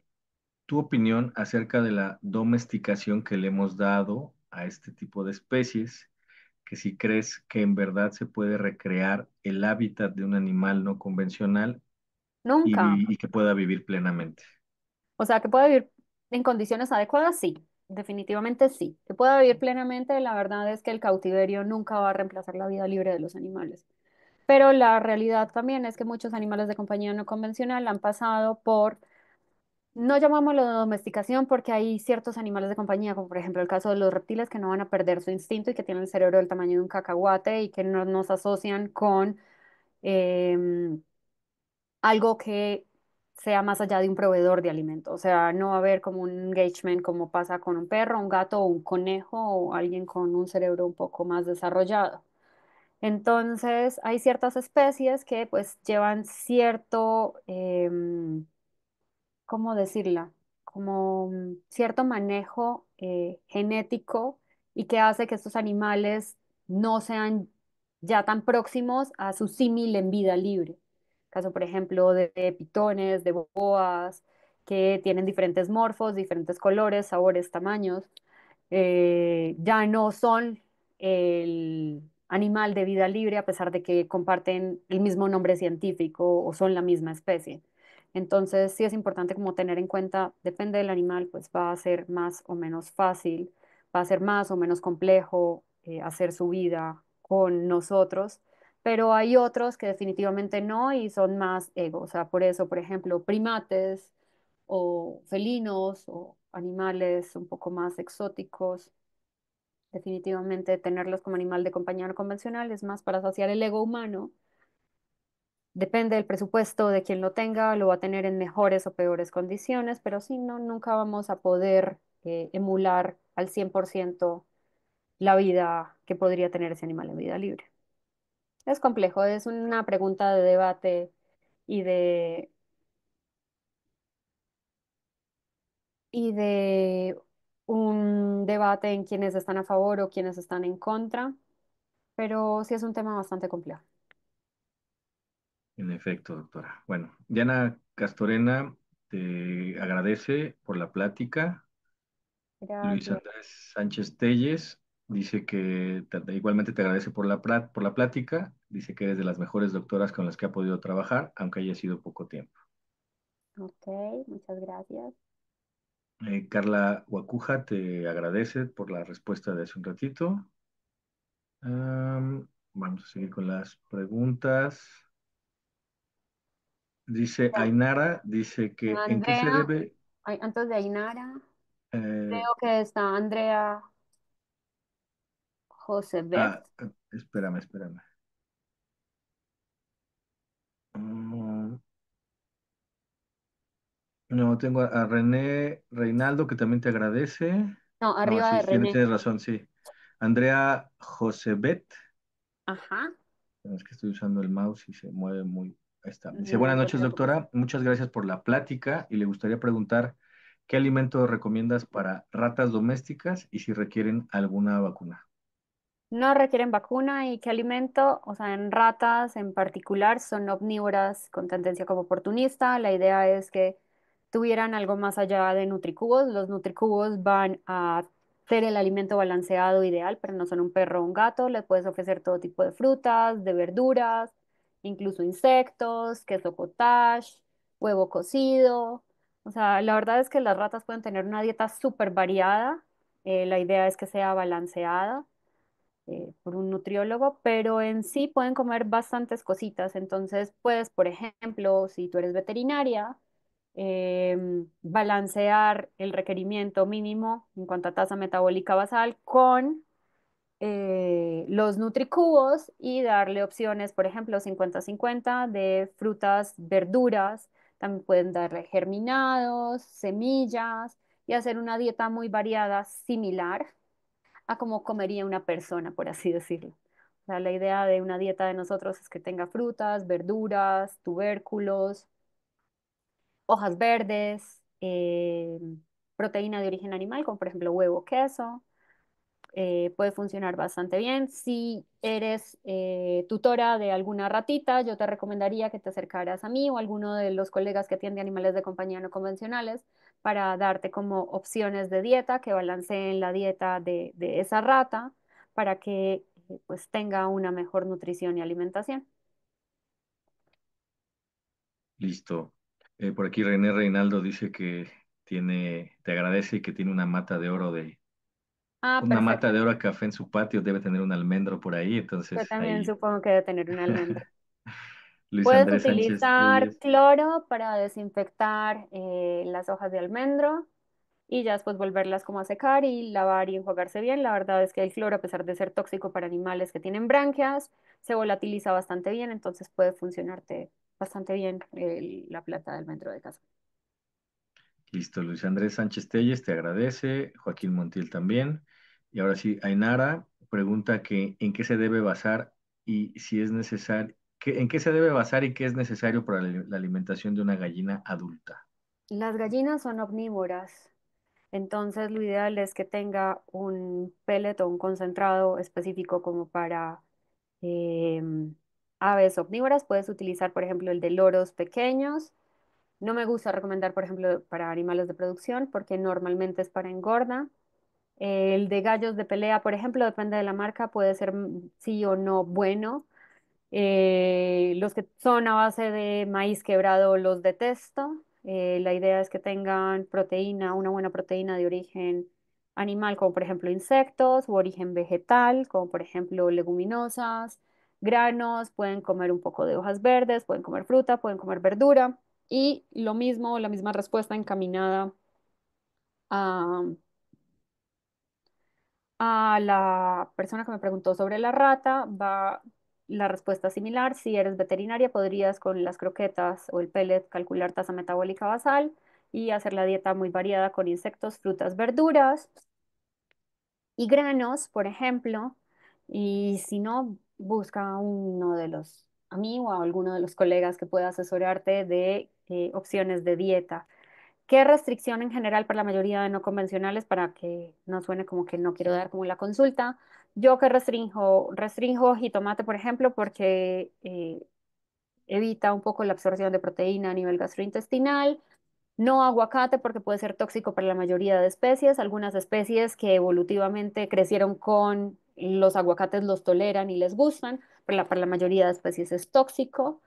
tu opinión acerca de la domesticación que le hemos dado a este tipo de especies, que si crees que en verdad se puede recrear el hábitat de un animal no convencional Nunca. y que pueda vivir plenamente. O sea, que pueda vivir en condiciones adecuadas, sí, definitivamente sí. Que pueda vivir plenamente, la verdad es que el cautiverio nunca va a reemplazar la vida libre de los animales. Pero la realidad también es que muchos animales de compañía no convencional han pasado por, no llamámoslo domesticación, porque hay ciertos animales de compañía, como por ejemplo el caso de los reptiles, que no van a perder su instinto y que tienen el cerebro del tamaño de un cacahuate y que no nos asocian con em, algo que sea más allá de un proveedor de alimento. O sea, no va a haber como un engagement como pasa con un perro, un gato o un conejo o alguien con un cerebro un poco más desarrollado. Entonces, hay ciertas especies que pues llevan cierto, ¿cómo decirla? Como cierto manejo genético y que hace que estos animales no sean ya tan próximos a su símil en vida libre. Caso, por ejemplo, de pitones, de boas, que tienen diferentes morfos, diferentes colores, sabores, tamaños ya no son el animal de vida libre a pesar de que comparten el mismo nombre científico o son la misma especie. Entonces, sí es importante como tener en cuenta, depende del animal, pues va a ser más o menos fácil, va a ser más o menos complejo hacer su vida con nosotros, pero hay otros que definitivamente no y son más ego. O sea, por eso, por ejemplo, primates o felinos o animales un poco más exóticos. Definitivamente tenerlos como animal de compañía no convencional es más para saciar el ego humano. Depende del presupuesto de quien lo tenga, lo va a tener en mejores o peores condiciones, pero si no, nunca vamos a poder emular al 100% la vida que podría tener ese animal en vida libre. Es complejo, es una pregunta de debate y de un debate en quienes están a favor o quienes están en contra, pero sí es un tema bastante complejo. En efecto, doctora. Bueno, Diana Castorena te agradece por la plática. Luis Gracias. Andrés Sánchez Telles dice que igualmente te agradece por por la plática. Dice que eres de las mejores doctoras con las que ha podido trabajar, aunque haya sido poco tiempo. Ok, muchas gracias. Carla Guacuja te agradece por la respuesta de hace un ratito. Vamos a seguir con las preguntas. Dice Ya, Ainara, dice que ¿en qué se Andrea, debe? ay, antes de Ainara, eh, creo que está Andrea Josebet. espérame, espérame. Mm, no, tengo a René Reinaldo que también te agradece. No, No, arriba sí, de René. tienes razón, sí. Andrea Josebet. Ajá, Es que estoy usando el mouse y se mueve muy. Ahí está. Dice, no buenas te noches, preocupes. doctora. Muchas gracias por la plática y le gustaría preguntar qué alimento recomiendas para ratas domésticas y si requieren alguna vacuna. No requieren vacuna y qué alimento, o sea, en ratas en particular son omnívoras con tendencia como oportunista. La idea es que tuvieran algo más allá de nutricubos. Los nutricubos van a ser el alimento balanceado ideal, pero no son un perro o un gato. Les puedes ofrecer todo tipo de frutas, de verduras, incluso insectos, queso cottage, huevo cocido. O sea, la verdad es que las ratas pueden tener una dieta súper variada. La idea es que sea balanceada por un nutriólogo, pero en sí pueden comer bastantes cositas. Entonces, puedes, por ejemplo, si tú eres veterinaria, balancear el requerimiento mínimo en cuanto a tasa metabólica basal con los nutricubos y darle opciones, por ejemplo, 50-50 de frutas, verduras. También pueden darle germinados, semillas y hacer una dieta muy variada, similar a como comería una persona, por así decirlo. O sea, la idea de una dieta de nosotros es que tenga frutas, verduras, tubérculos, hojas verdes, proteína de origen animal, como por ejemplo huevo, queso. Puede funcionar bastante bien. Si eres tutora de alguna ratita, yo te recomendaría que te acercaras a mí o a alguno de los colegas que atiende animales de compañía no convencionales para darte como opciones de dieta que balanceen la dieta de esa rata para que pues tenga una mejor nutrición y alimentación. Listo. Por aquí René Reinaldo dice que te agradece y que tiene Ah, una mata perfecto. de oro a café en su patio, debe tener un almendro por ahí, Yo entonces también ahí supongo que debe tener un almendro. Luis Puedes Andrés Sánchez utilizar Telles. cloro para desinfectar las hojas de almendro y ya después volverlas como a secar y lavar y enjuagarse bien. La verdad es que el cloro, a pesar de ser tóxico para animales que tienen branquias, se volatiliza bastante bien, entonces puede funcionarte bastante bien la plata de almendro de casa. Listo, Luis Andrés Sánchez Telles te agradece, Joaquín Montiel también. Y ahora sí, Ainara pregunta que en qué se debe basar y si es necesario, en qué se debe basar y qué es necesario para la alimentación de una gallina adulta. Las gallinas son omnívoras, entonces lo ideal es que tenga un pellet o un concentrado específico como para aves omnívoras. Puedes utilizar, por ejemplo, el de loros pequeños. No me gusta recomendar, por ejemplo, para animales de producción porque normalmente es para engorda. El de gallos de pelea, por ejemplo, depende de la marca, puede ser sí o no bueno. Los que son a base de maíz quebrado los detesto. La idea es que tengan proteína, una buena proteína de origen animal, como por ejemplo insectos, u origen vegetal, como por ejemplo leguminosas, granos, pueden comer un poco de hojas verdes, pueden comer fruta, pueden comer verdura. Y lo mismo, la misma respuesta encaminada a, a la persona que me preguntó sobre la rata, va la respuesta similar. Si eres veterinaria, podrías con las croquetas o el pellet calcular tasa metabólica basal y hacer la dieta muy variada con insectos, frutas, verduras y granos, por ejemplo. Y si no, busca a uno de a mí o a alguno de los colegas que pueda asesorarte de opciones de dieta. ¿Qué restricción en general para la mayoría de no convencionales para que no suene como que no quiero dar como la consulta? Yo que restringo jitomate, por ejemplo, porque evita un poco la absorción de proteína a nivel gastrointestinal. No aguacate porque puede ser tóxico para la mayoría de especies. Algunas especies que evolutivamente crecieron con los aguacates los toleran y les gustan, pero para la mayoría de especies es tóxico.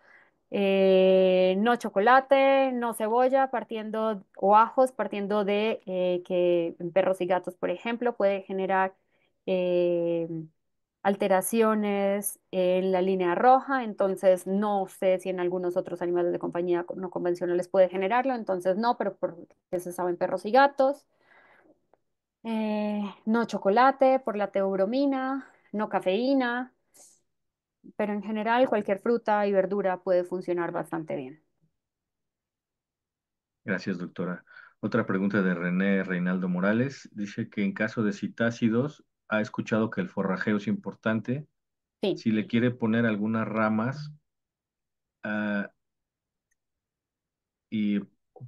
No chocolate, no cebolla, partiendo, o ajos, partiendo de que en perros y gatos, por ejemplo, puede generar eh, alteraciones en la línea roja, entonces no sé si en algunos otros animales de compañía no convencionales puede generarlo, entonces no, pero porque se sabe en perros y gatos. No chocolate por la teobromina, no cafeína, pero en general cualquier fruta y verdura puede funcionar bastante bien. Gracias, doctora. Otra pregunta de René Reinaldo Morales. Dice que en caso de citácidos, ha escuchado que el forrajeo es importante. Sí. Si le quiere poner algunas ramas ah, y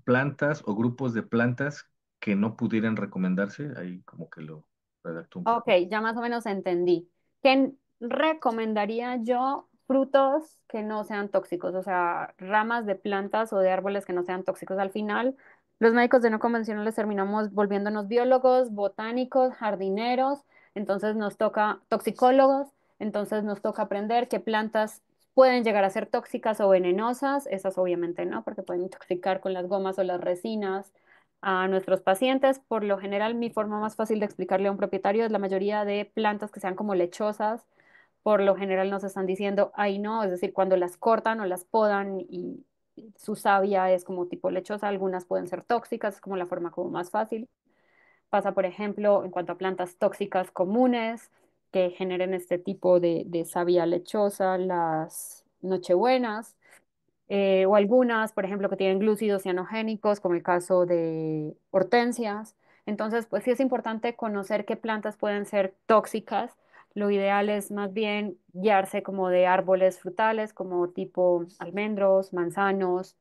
plantas o grupos de plantas que no pudieran recomendarse, ahí como que lo redactó un Ok, poco. ya más o menos entendí. ¿Qué recomendaría yo? Frutos que no sean tóxicos, o sea, ramas de plantas o de árboles que no sean tóxicos. Al final, los médicos de no convencionales terminamos volviéndonos biólogos, botánicos, jardineros, entonces nos toca toxicólogos, entonces nos toca aprender qué plantas pueden llegar a ser tóxicas o venenosas, esas obviamente no, porque pueden intoxicar con las gomas o las resinas a nuestros pacientes. Por lo general, mi forma más fácil de explicarle a un propietario es la mayoría de plantas que sean como lechosas. Por lo general nos están diciendo, ay no, es decir, cuando las cortan o las podan su savia es como tipo lechosa, algunas pueden ser tóxicas, es como la forma como más fácil. Pasa, por ejemplo, en cuanto a plantas tóxicas comunes que generen este tipo de savia lechosa, las nochebuenas, o algunas, por ejemplo, que tienen glúcidos cianogénicos, como el caso de hortensias. Entonces, pues sí es importante conocer qué plantas pueden ser tóxicas. Lo ideal es más bien guiarse como de árboles frutales, como tipo almendros, manzanos,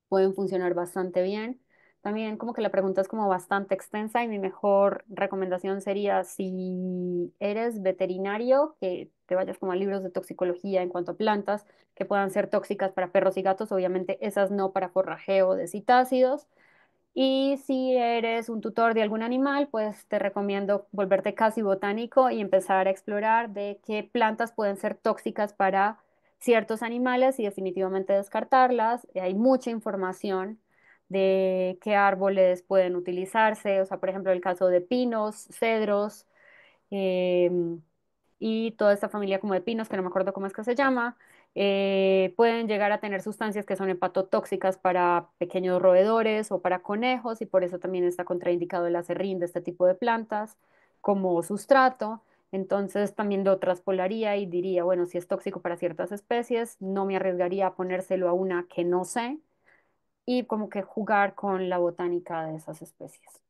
pueden funcionar bastante bien. También como que la pregunta es como bastante extensa y mi mejor recomendación sería si eres veterinario, que te vayas como a libros de toxicología en cuanto a plantas que puedan ser tóxicas para perros y gatos, obviamente esas no para forrajeo de citácidos. Y si eres un tutor de algún animal, pues te recomiendo volverte casi botánico y empezar a explorar de qué plantas pueden ser tóxicas para ciertos animales y definitivamente descartarlas. Hay mucha información de qué árboles pueden utilizarse, o sea, por ejemplo, el caso de pinos, cedros, em, y toda esta familia como de pinos, que no me acuerdo cómo es que se llama, pueden llegar a tener sustancias que son hepatotóxicas para pequeños roedores o para conejos y por eso también está contraindicado el aserrín de este tipo de plantas como sustrato. Entonces también lo traspolaría y diría, bueno, si es tóxico para ciertas especies, no me arriesgaría a ponérselo a una que no sé y como que jugar con la botánica de esas especies.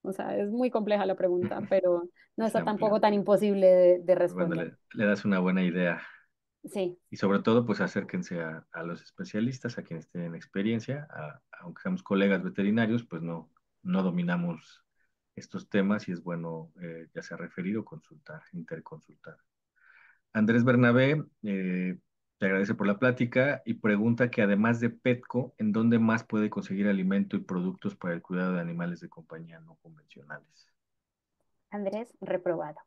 O sea, es muy compleja la pregunta, pero no Es está amplia. tampoco tan imposible de Bueno, responder. le das una buena idea. Sí, Y sobre todo, pues acérquense a los especialistas, a quienes tienen experiencia, aunque seamos colegas veterinarios, pues no dominamos estos temas y es bueno ya sea referir o consultar, interconsultar. Andrés Bernabé te agradece por la plática y pregunta que además de Petco, ¿en dónde más puede conseguir alimento y productos para el cuidado de animales de compañía no convencionales? Andrés, reprobado.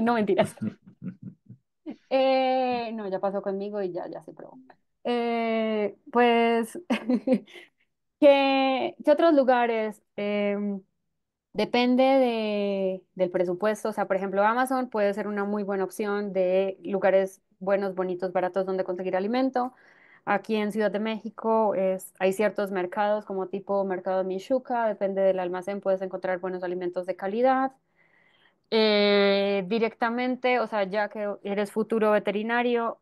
No mentiras. No, ya pasó conmigo y ya se probó. Pues, ¿qué otros lugares? Depende del presupuesto. O sea, por ejemplo, Amazon puede ser una muy buena opción de lugares buenos, bonitos, baratos donde conseguir alimento. Aquí en Ciudad de México hay ciertos mercados como tipo Mercado Michuca, depende del almacén, puedes encontrar buenos alimentos de calidad. Directamente, o sea, ya que eres futuro veterinario,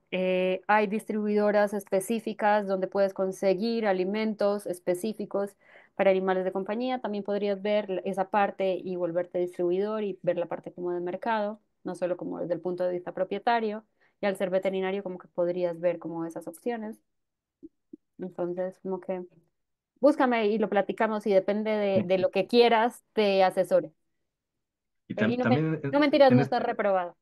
hay distribuidoras específicas donde puedes conseguir alimentos específicos para animales de compañía. También podrías ver esa parte y volverte distribuidor y ver la parte como de mercado, no solo como desde el punto de vista propietario. Y al ser veterinario, como que podrías ver como esas opciones. Entonces, como que búscame y lo platicamos y depende de lo que quieras, te asesore. Y Y también no mentiras, en, no est- estás reprobado.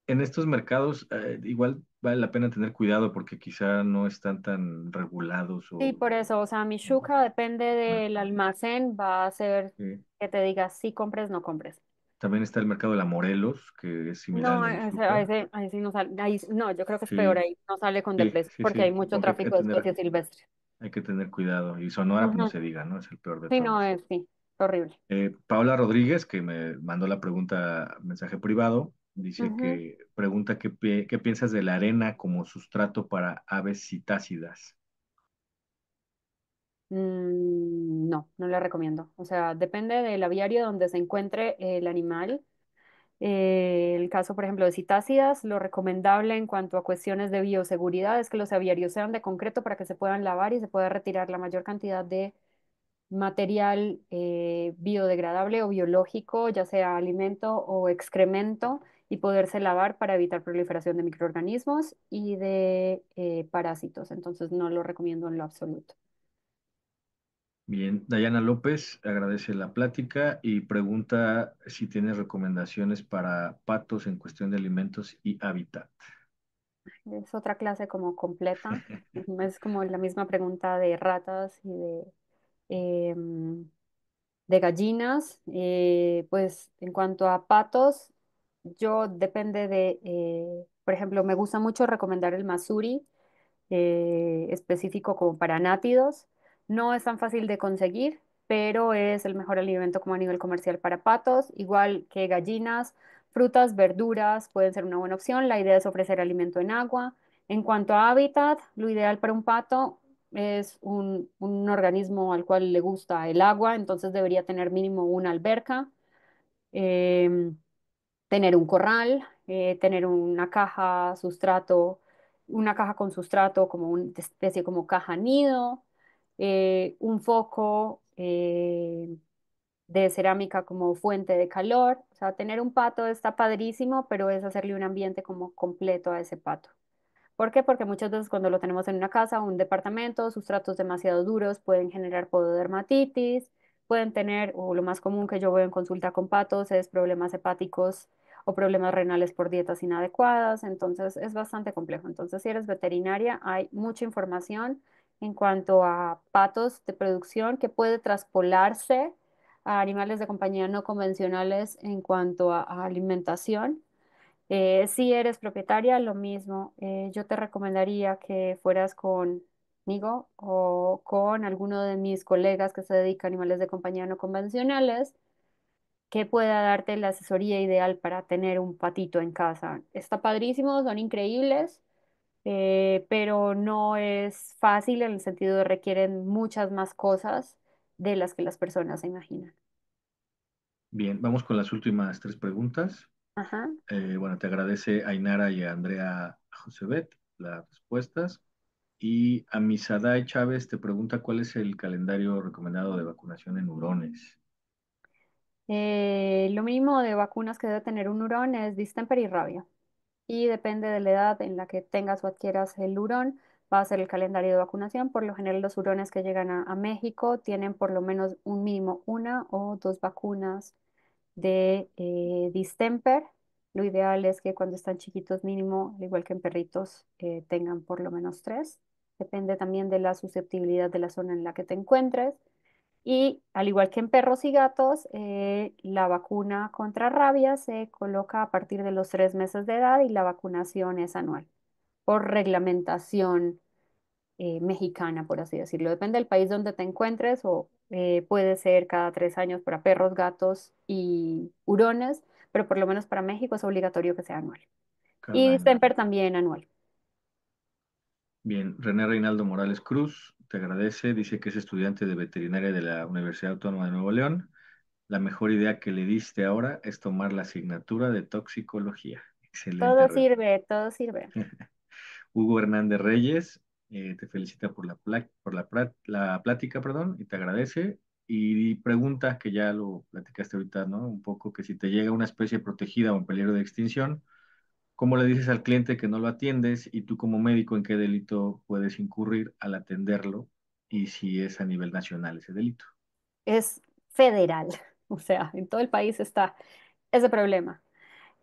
en estos mercados igual vale la pena tener cuidado porque quizá no están tan regulados Sí, por eso, o sea, mi shuka depende bueno, del almacén, va a ser eh, que te diga si compres, no compres. también está el mercado de la Morelos, que es similar al No, de Michuca. ahí sí no sale, no, yo creo que es peor Sí, ahí, no sale con sí, deprecio, sí, porque hay sí, mucho porque tráfico de especies silvestres. hay que tener cuidado. Y Sonora, pues no Ujú. se diga, ¿no? Es el peor de Sí, no, todos. sí, horrible. Paola Rodríguez, que me mandó la pregunta, mensaje privado, dice Ujú. que pregunta qué piensas de la arena como sustrato para aves citácidas. No, no la recomiendo. O sea, depende del aviario donde se encuentre el animal. El caso, por ejemplo, de citácidas, lo recomendable en cuanto a cuestiones de bioseguridad es que los aviarios sean de concreto para que se puedan lavar y se pueda retirar la mayor cantidad de material biodegradable o biológico, ya sea alimento o excremento, y poderse lavar para evitar proliferación de microorganismos y de parásitos. Entonces, no lo recomiendo en lo absoluto. Bien, Dayana López agradece la plática y pregunta si tienes recomendaciones para patos en cuestión de alimentos y hábitat. Es otra clase como completa. Es como la misma pregunta de ratas y em, de gallinas. Pues en cuanto a patos, yo depende por ejemplo, me gusta mucho recomendar el Masuri específico como para nátidos. No es tan fácil de conseguir, pero es el mejor alimento como a nivel comercial para patos, igual que gallinas, frutas, verduras pueden ser una buena opción. La idea es ofrecer alimento en agua. En cuanto a hábitat, lo ideal para un pato es un organismo al cual le gusta el agua, entonces debería tener mínimo una alberca, em, tener un corral, tener una caja con sustrato como una especie como caja nido, un foco de cerámica como fuente de calor. O sea, tener un pato está padrísimo, pero es hacerle un ambiente como completo a ese pato. ¿Por qué? Porque muchas veces cuando lo tenemos en una casa o un departamento, sustratos demasiado duros pueden generar pododermatitis, pueden tener, o lo más común que yo veo en consulta con patos es problemas hepáticos o problemas renales por dietas inadecuadas, entonces es bastante complejo. Entonces, si eres veterinaria, hay mucha información en cuanto a patos de producción que puede traspolarse a animales de compañía no convencionales en cuanto a alimentación. Si eres propietaria, lo mismo. Yo te recomendaría que fueras conmigo o con alguno de mis colegas que se dedica a animales de compañía no convencionales, que pueda darte la asesoría ideal para tener un patito en casa. Está padrísimo, son increíbles, pero no es fácil en el sentido de requieren muchas más cosas de las que las personas se imaginan. Bien, vamos con las últimas tres preguntas. Ajá. Bueno, te agradece a Inara y a Andrea Josebet las respuestas. Y a Misaday Chávez te pregunta cuál es el calendario recomendado de vacunación en hurones. Lo mínimo de vacunas que debe tener un hurón es distemper y rabia. Y depende de la edad en la que tengas o adquieras el hurón, va a ser el calendario de vacunación. Por lo general, los hurones que llegan a México tienen por lo menos un mínimo una o dos vacunas de distemper. Lo ideal es que cuando están chiquitos mínimo, al igual que en perritos, tengan por lo menos tres. Depende también de la susceptibilidad de la zona en la que te encuentres. Y al igual que en perros y gatos, la vacuna contra rabia se coloca a partir de los 3 meses de edad y la vacunación es anual, por reglamentación mexicana, por así decirlo. Depende del país donde te encuentres o puede ser cada 3 años para perros, gatos y hurones, pero por lo menos para México es obligatorio que sea anual. Y Cada año. distemper también anual. Bien, René Reinaldo Morales Cruz te agradece, dice que es estudiante de veterinaria de la Universidad Autónoma de Nuevo León. La mejor idea que le diste ahora es tomar la asignatura de toxicología. Excelente, Todo René. sirve, todo sirve. Hugo Hernández Reyes te felicita por la plática, perdón, y te agradece. Y pregunta, que ya lo platicaste ahorita, ¿no? Un poco, que si te llega una especie protegida o en peligro de extinción, ¿cómo le dices al cliente que no lo atiendes y tú como médico en qué delito puedes incurrir al atenderlo y si es a nivel nacional ese delito? Es federal, o sea, en todo el país está ese problema.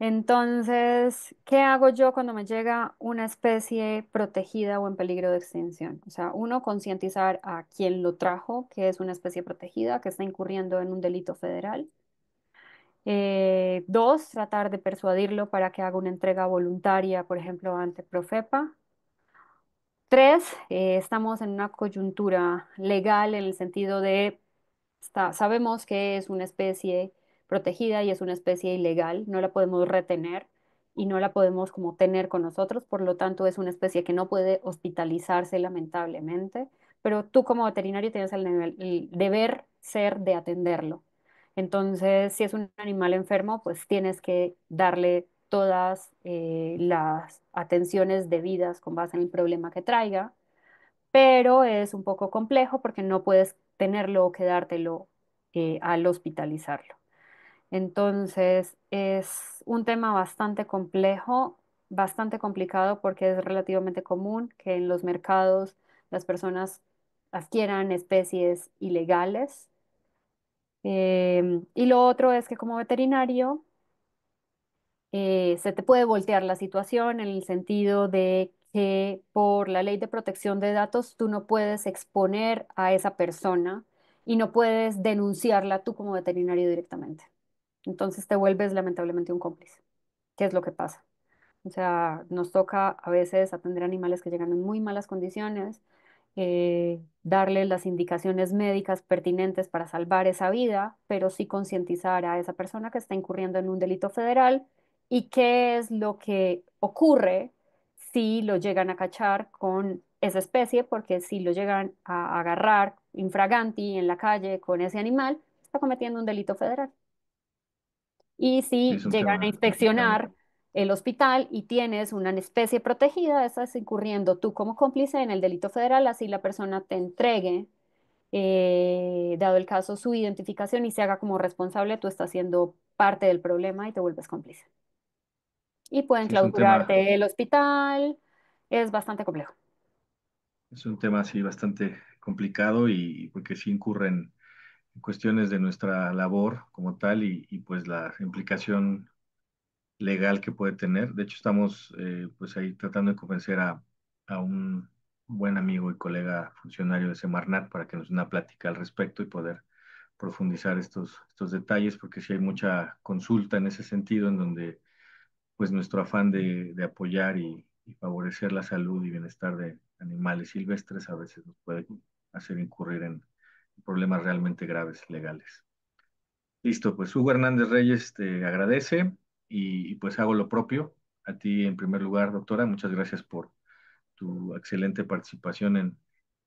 Entonces, ¿qué hago yo cuando me llega una especie protegida o en peligro de extinción? O sea, uno, concientizar a quien lo trajo, que es una especie protegida, que está incurriendo en un delito federal. Dos, tratar de persuadirlo para que haga una entrega voluntaria, por ejemplo, ante Profepa. Tres, estamos en una coyuntura legal en el sentido de sabemos que es una especie protegida y es una especie ilegal, no la podemos retener y no la podemos como tener con nosotros, por lo tanto es una especie que no puede hospitalizarse lamentablemente, pero tú como veterinario tienes el deber ser de atenderlo. Entonces, si es un animal enfermo, pues tienes que darle todas las atenciones debidas con base en el problema que traiga, pero es un poco complejo porque no puedes tenerlo o quedártelo al hospitalizarlo. Entonces, es un tema bastante complejo, bastante complicado porque es relativamente común que en los mercados las personas adquieran especies ilegales. Y lo otro es que como veterinario, se te puede voltear la situación en el sentido de que por la ley de protección de datos tú no puedes exponer a esa persona y no puedes denunciarla tú como veterinario directamente. Entonces te vuelves lamentablemente un cómplice. ¿Qué es lo que pasa? O sea, nos toca a veces atender animales que llegan en muy malas condiciones, darle las indicaciones médicas pertinentes para salvar esa vida, pero sí concientizar a esa persona que está incurriendo en un delito federal y qué es lo que ocurre si lo llegan a cachar con esa especie, porque si lo llegan a agarrar infraganti en la calle con ese animal, está cometiendo un delito federal. Y Sí, si es un llegan a tema complicado. inspeccionar el hospital y tienes una especie protegida, estás incurriendo tú como cómplice en el delito federal, así la persona te entregue, dado el caso, su identificación y se haga como responsable, tú estás siendo parte del problema y te vuelves cómplice. Y pueden Sí, es un tema, clausurarte el hospital, es bastante complejo. es un tema así bastante complicado y porque sí incurren en cuestiones de nuestra labor como tal y pues la implicación legal que puede tener. De hecho, estamos pues ahí tratando de convencer a un buen amigo y colega funcionario de Semarnat para que nos dé una plática al respecto y poder profundizar estos detalles, porque sí hay mucha consulta en ese sentido, en donde pues nuestro afán de apoyar y favorecer la salud y bienestar de animales silvestres a veces nos puede hacer incurrir en problemas realmente graves legales. Listo, pues Hugo Hernández Reyes te agradece y pues hago lo propio. A ti en primer lugar, doctora, muchas gracias por tu excelente participación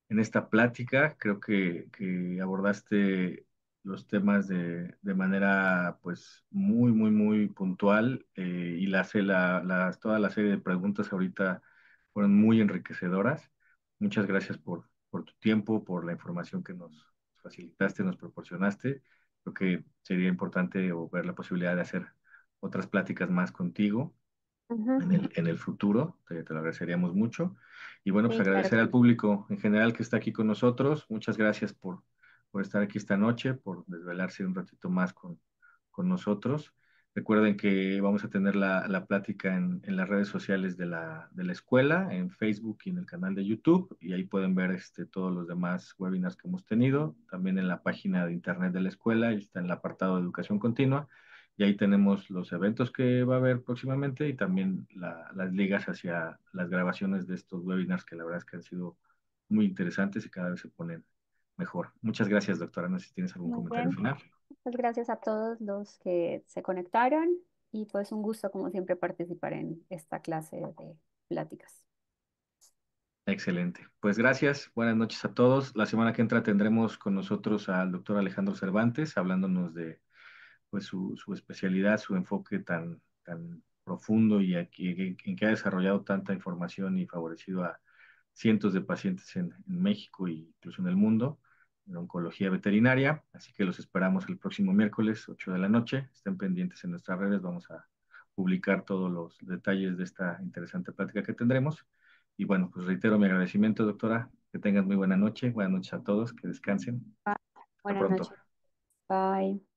en esta plática. Creo que abordaste los temas de manera pues muy puntual y toda la serie de preguntas ahorita fueron muy enriquecedoras. Muchas gracias por tu tiempo, por la información que nos facilitaste, nos proporcionaste. Creo que sería importante o ver la posibilidad de hacer otras pláticas más contigo Ujú. en el futuro. Te lo agradeceríamos mucho. Y bueno, pues Sí, claro agradecer que al sí. público en general que está aquí con nosotros. Muchas gracias por estar aquí esta noche, por desvelarse un ratito más con nosotros. Recuerden que vamos a tener la plática en las redes sociales de la escuela, en Facebook y en el canal de YouTube, y ahí pueden ver todos los demás webinars que hemos tenido. También en la página de internet de la escuela, ahí está en el apartado de educación continua. Y ahí tenemos los eventos que va a haber próximamente y también las ligas hacia las grabaciones de estos webinars que la verdad es que han sido muy interesantes y cada vez se ponen mejor. Muchas gracias, doctora. No sé si tienes algún Muy comentario bien. final. Muchas gracias a todos los que se conectaron y pues un gusto como siempre participar en esta clase de pláticas. Excelente. Pues gracias. Buenas noches a todos. La semana que entra tendremos con nosotros al doctor Alejandro Cervantes hablándonos de pues su especialidad, su enfoque tan profundo y aquí, en que ha desarrollado tanta información y favorecido a cientos de pacientes en México e incluso en el mundo, en oncología veterinaria. Así que los esperamos el próximo miércoles, 8 de la noche. Estén pendientes en nuestras redes, vamos a publicar todos los detalles de esta interesante plática que tendremos. Y bueno, pues reitero mi agradecimiento, doctora. Que tengan muy buena noche. Buenas noches a todos, que descansen. Hasta Buenas pronto. noches. Bye.